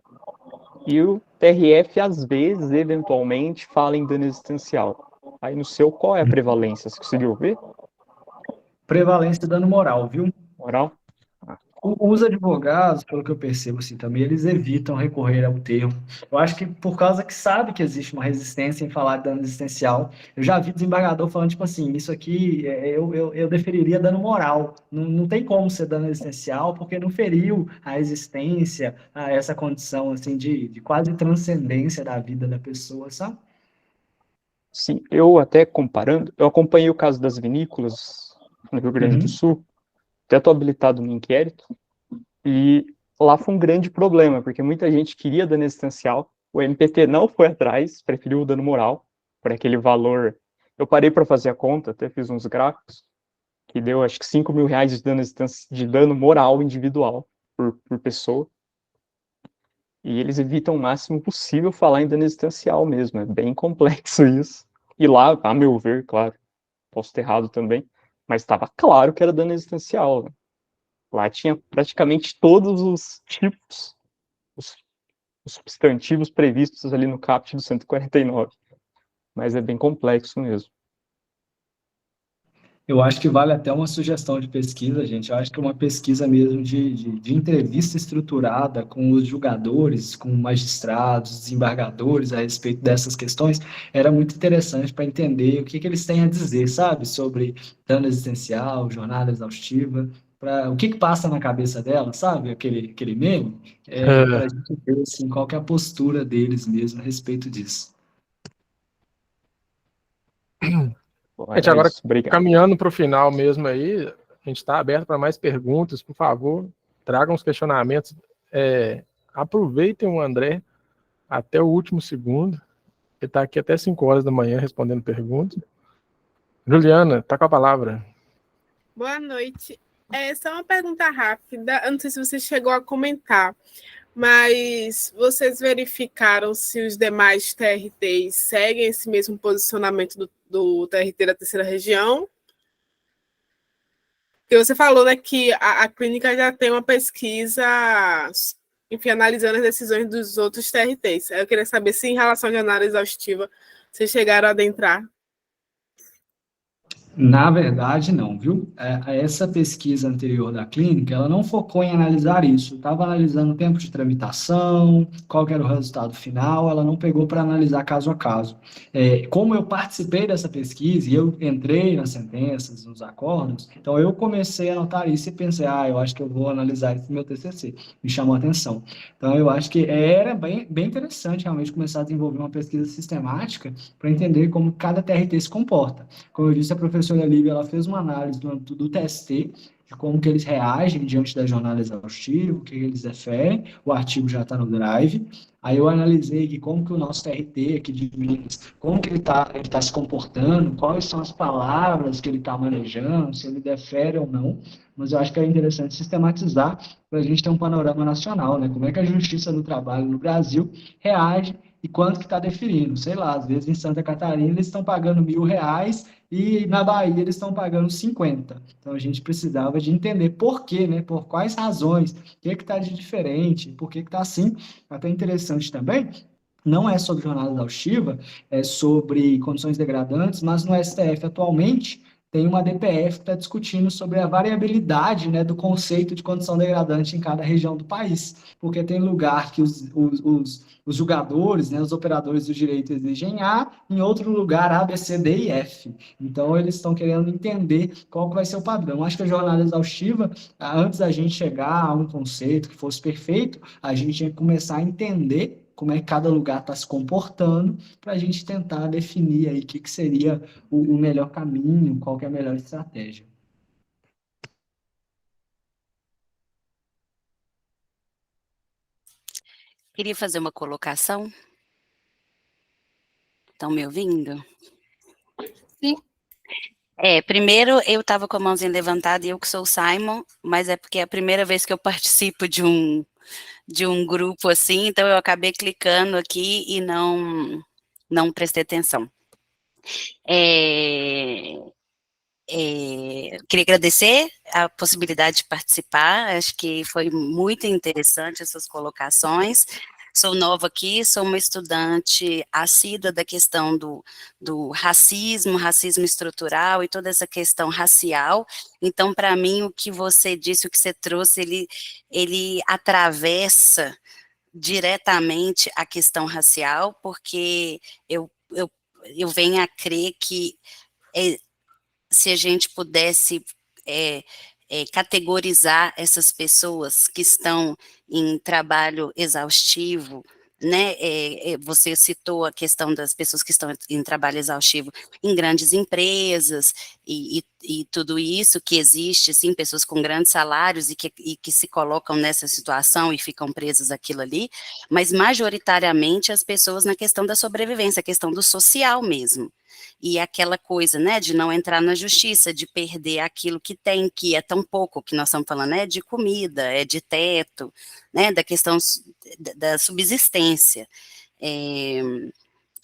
E o TRF, às vezes, eventualmente, fala em dano existencial. Aí no seu, qual é a prevalência? Você conseguiu ver? Prevalência do dano moral, viu? Moral? Os advogados, pelo que eu percebo assim, também, eles evitam recorrer ao termo. Eu acho que por causa que sabe que existe uma resistência em falar de dano existencial. Eu já vi desembargador falando, tipo assim, isso aqui eu deferiria dano moral. Não tem como ser dano existencial, porque não feriu a existência, a essa condição assim, de quase transcendência da vida da pessoa, sabe? Sim, eu até comparando, eu acompanhei o caso das vinícolas no Rio Grande do Sul, até estou habilitado no inquérito, e lá foi um grande problema, porque muita gente queria dano existencial, o MPT não foi atrás, preferiu o dano moral, por aquele valor. Eu parei para fazer a conta, até fiz uns gráficos, que deu acho que R$ 5.000 de dano moral individual por pessoa. E eles evitam o máximo possível falar em dano existencial mesmo. É bem complexo isso. E lá, a meu ver, claro, posso ter errado também, mas estava claro que era dano existencial. Né? Lá tinha praticamente todos os tipos, os substantivos previstos ali no caput do 149. Mas é bem complexo mesmo. Eu acho que vale até uma sugestão de pesquisa, gente. Eu acho que uma pesquisa mesmo de entrevista estruturada com os julgadores, com magistrados, desembargadores a respeito dessas questões era muito interessante para entender o que eles têm a dizer, sabe? Sobre dano existencial, jornada exaustiva, o que passa na cabeça dela, sabe? Aquele meme, para a gente ver assim, qual que é a postura deles mesmo a respeito disso. Gente, agora caminhando para o final mesmo aí, a gente está aberto para mais perguntas, por favor, tragam os questionamentos, aproveitem o André até o último segundo, ele está aqui até 5 horas da manhã respondendo perguntas. Juliana, está com a palavra. Boa noite. É só uma pergunta rápida. Eu não sei se você chegou a comentar, mas vocês verificaram se os demais TRTs seguem esse mesmo posicionamento do TRT da terceira região? Porque você falou, né, que a clínica já tem uma pesquisa, enfim, analisando as decisões dos outros TRTs. Eu queria saber se, em relação à jornada exaustiva, vocês chegaram a adentrar. Na verdade, não, viu? Essa pesquisa anterior da clínica, ela não focou em analisar isso. Estava analisando o tempo de tramitação, qual que era o resultado final, ela não pegou para analisar caso a caso. Como eu participei dessa pesquisa e eu entrei nas sentenças, nos acordos, então eu comecei a anotar isso e pensei, eu acho que eu vou analisar isso no meu TCC. Me chamou a atenção. Então, eu acho que era bem interessante realmente começar a desenvolver uma pesquisa sistemática para entender como cada TRT se comporta. Como eu disse, a professora Lívia, ela fez uma análise do TST, de como que eles reagem diante da jornada exaustiva, o que eles referem, o artigo já está no Drive. Aí eu analisei que como que o nosso TRT aqui de Minas, como que ele tá se comportando, quais são as palavras que ele está manejando, se ele defere ou não. Mas eu acho que é interessante sistematizar para a gente ter um panorama nacional, né? Como é que a Justiça do Trabalho no Brasil reage e quanto que está definindo. Sei lá, às vezes em Santa Catarina eles estão pagando R$ 1.000 e na Bahia eles estão pagando 50. Então a gente precisava de entender por quê, né? Por quais razões, o que está de diferente, por que está assim. Até interessante também, não é sobre jornada exaustiva, é sobre condições degradantes, mas no STF atualmente tem uma DPF que está discutindo sobre a variabilidade, né, do conceito de condição degradante em cada região do país, porque tem lugar que os julgadores, né, os operadores do direito exigem A, em outro lugar A, B, C, D e F. Então, eles estão querendo entender qual que vai ser o padrão. Acho que a jornada exaustiva, antes da gente chegar a um conceito que fosse perfeito, a gente tinha que começar a entender como é que cada lugar está se comportando, para a gente tentar definir aí o que seria o melhor caminho, qual que é a melhor estratégia. Queria fazer uma colocação. Estão me ouvindo? Sim. Primeiro eu estava com a mãozinha levantada e eu que sou o Simon, mas é porque é a primeira vez que eu participo de um grupo assim, então eu acabei clicando aqui e não prestei atenção. Queria agradecer a possibilidade de participar, acho que foi muito interessante essas colocações. Sou nova aqui, sou uma estudante assídua da questão do racismo estrutural e toda essa questão racial. Então, para mim, o que você disse, o que você trouxe, ele atravessa diretamente a questão racial, porque eu venho a crer que se a gente pudesse categorizar essas pessoas que estão em trabalho exaustivo, né? Você citou a questão das pessoas que estão em trabalho exaustivo em grandes empresas e tudo isso que existe, sim, pessoas com grandes salários e que se colocam nessa situação e ficam presas àquilo ali, mas majoritariamente as pessoas na questão da sobrevivência, a questão do social mesmo. E aquela coisa, né, de não entrar na justiça, de perder aquilo que tem, que é tão pouco, que nós estamos falando, é de comida, é de teto, né, da questão da subsistência.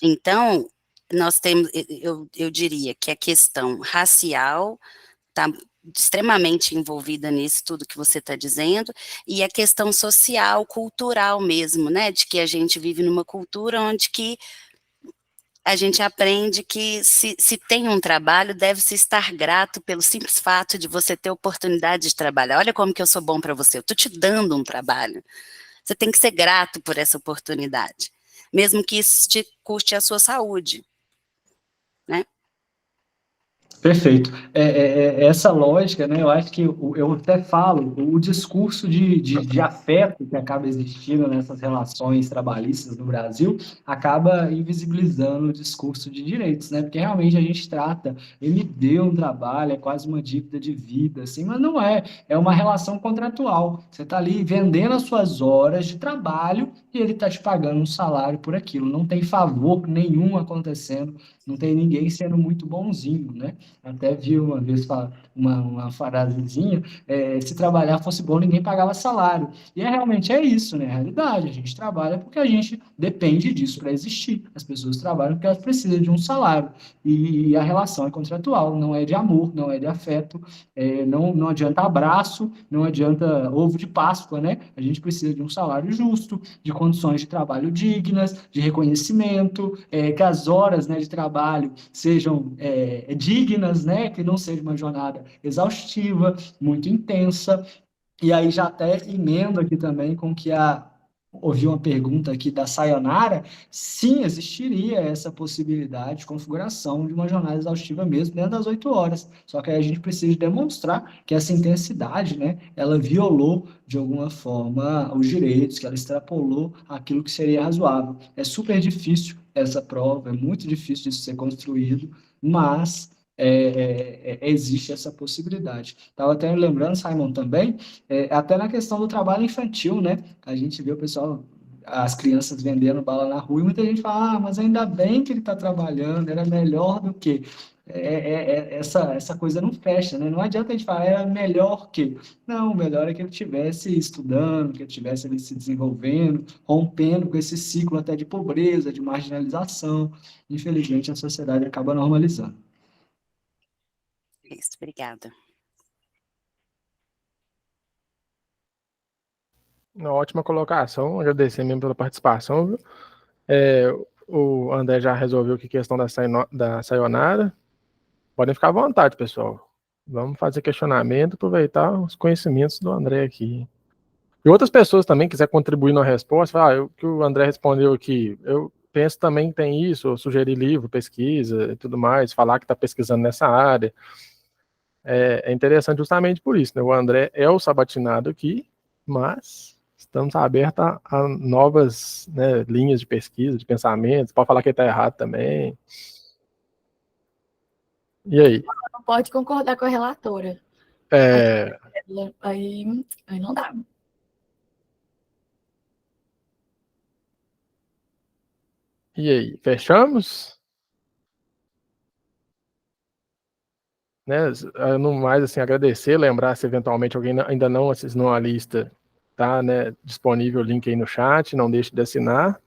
Então, nós temos, eu diria que a questão racial está extremamente envolvida nisso tudo que você está dizendo, e a questão social, cultural mesmo, né, de que a gente vive numa cultura onde que a gente aprende que se tem um trabalho, deve-se estar grato pelo simples fato de você ter oportunidade de trabalhar. Olha como que eu sou bom para você, eu estou te dando um trabalho. Você tem que ser grato por essa oportunidade, mesmo que isso te custe a sua saúde, né? Perfeito. Essa lógica, né, eu acho que eu até falo, o discurso de afeto que acaba existindo nessas relações trabalhistas no Brasil acaba invisibilizando o discurso de direitos, né, porque realmente a gente trata, ele deu um trabalho, é quase uma dívida de vida, assim, mas não é uma relação contratual. Você está ali vendendo as suas horas de trabalho e ele está te pagando um salário por aquilo. Não tem favor nenhum acontecendo, não tem ninguém sendo muito bonzinho, né? Até vi uma vez uma frasezinha, se trabalhar fosse bom, ninguém pagava salário. E realmente é isso, né? A realidade, a gente trabalha porque a gente depende disso para existir. As pessoas trabalham porque elas precisam de um salário. E a relação é contratual, não é de amor, não é de afeto, não adianta abraço, não adianta ovo de Páscoa, né? A gente precisa de um salário justo, de condições de trabalho dignas, de reconhecimento, que as horas, né, de trabalho sejam dignas, né? Que não seja uma jornada exaustiva, muito intensa. E aí já até emendo aqui também com que ouvi uma pergunta aqui da Sayonara, sim, existiria essa possibilidade de configuração de uma jornada exaustiva mesmo dentro das 8 horas. Só que aí a gente precisa demonstrar que essa intensidade, né, ela violou de alguma forma os direitos, que ela extrapolou aquilo que seria razoável. É super difícil essa prova, é muito difícil disso ser construído, mas existe essa possibilidade. Estava até lembrando, Simon, também, até na questão do trabalho infantil, né? A gente vê o pessoal, as crianças vendendo bala na rua, e muita gente fala, mas ainda bem que ele está trabalhando, era melhor do que... essa coisa não fecha, né? Não adianta a gente falar, era melhor que... Não, o melhor é que ele estivesse estudando, que ele estivesse ali se desenvolvendo, rompendo com esse ciclo até de pobreza, de marginalização. Infelizmente, a sociedade acaba normalizando. Isso, obrigada. Uma ótima colocação, agradecer mesmo pela participação, viu? O André já resolveu aqui a questão da Sayonara. Podem ficar à vontade, pessoal. Vamos fazer questionamento, aproveitar os conhecimentos do André aqui. E outras pessoas também quiserem contribuir na resposta, falar, o que o André respondeu aqui, eu penso também que tem isso, sugerir livro, pesquisa e tudo mais, falar que está pesquisando nessa área. É interessante justamente por isso, né? O André é o sabatinado aqui, mas estamos abertos a novas, né, linhas de pesquisa, de pensamento. Pode falar que ele está errado também. E aí? Não pode concordar com a relatora. Aí não dá. E aí, fechamos? Né, no mais, assim, agradecer, lembrar se eventualmente alguém ainda não assinou a lista, tá, né, disponível o link aí no chat, não deixe de assinar.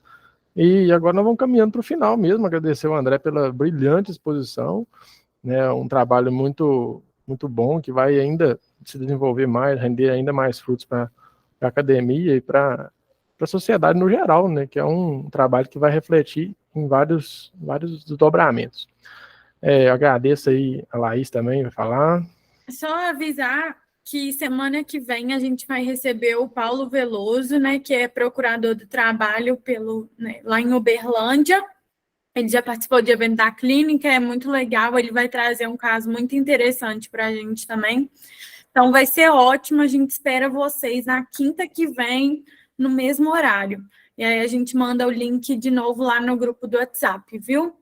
E agora nós vamos caminhando para o final mesmo, agradecer ao André pela brilhante exposição, né, um trabalho muito, muito bom, que vai ainda se desenvolver mais, render ainda mais frutos para a academia e para a sociedade no geral, né, que é um trabalho que vai refletir em vários desdobramentos. Agradeço aí a Laís também, vai falar. Só avisar que semana que vem a gente vai receber o Paulo Veloso, né, que é procurador do trabalho lá em Uberlândia. Ele já participou de evento da clínica, é muito legal, ele vai trazer um caso muito interessante para a gente também. Então vai ser ótimo, a gente espera vocês na quinta que vem, no mesmo horário. E aí a gente manda o link de novo lá no grupo do WhatsApp, viu?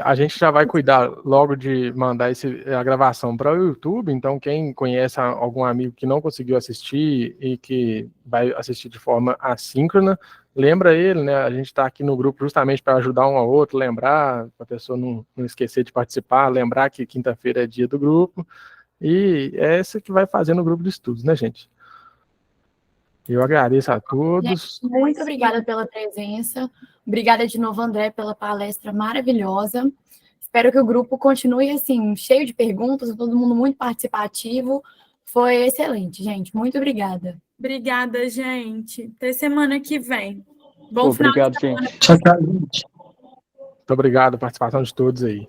A gente já vai cuidar logo de mandar a gravação para o YouTube, então quem conhece algum amigo que não conseguiu assistir e que vai assistir de forma assíncrona, lembra ele, né? A gente está aqui no grupo justamente para ajudar um ao outro, lembrar, para a pessoa não esquecer de participar, lembrar que quinta-feira é dia do grupo, e é essa que vai fazer no grupo de estudos, né, gente? Eu agradeço a todos. Gente, muito obrigada pela presença. Obrigada de novo, André, pela palestra maravilhosa. Espero que o grupo continue assim, cheio de perguntas, todo mundo muito participativo. Foi excelente, gente. Muito obrigada. Obrigada, gente. Até semana que vem. Bom Obrigado, final de semana. gente. Tchau, tchau, gente. Muito obrigado a participação de todos aí.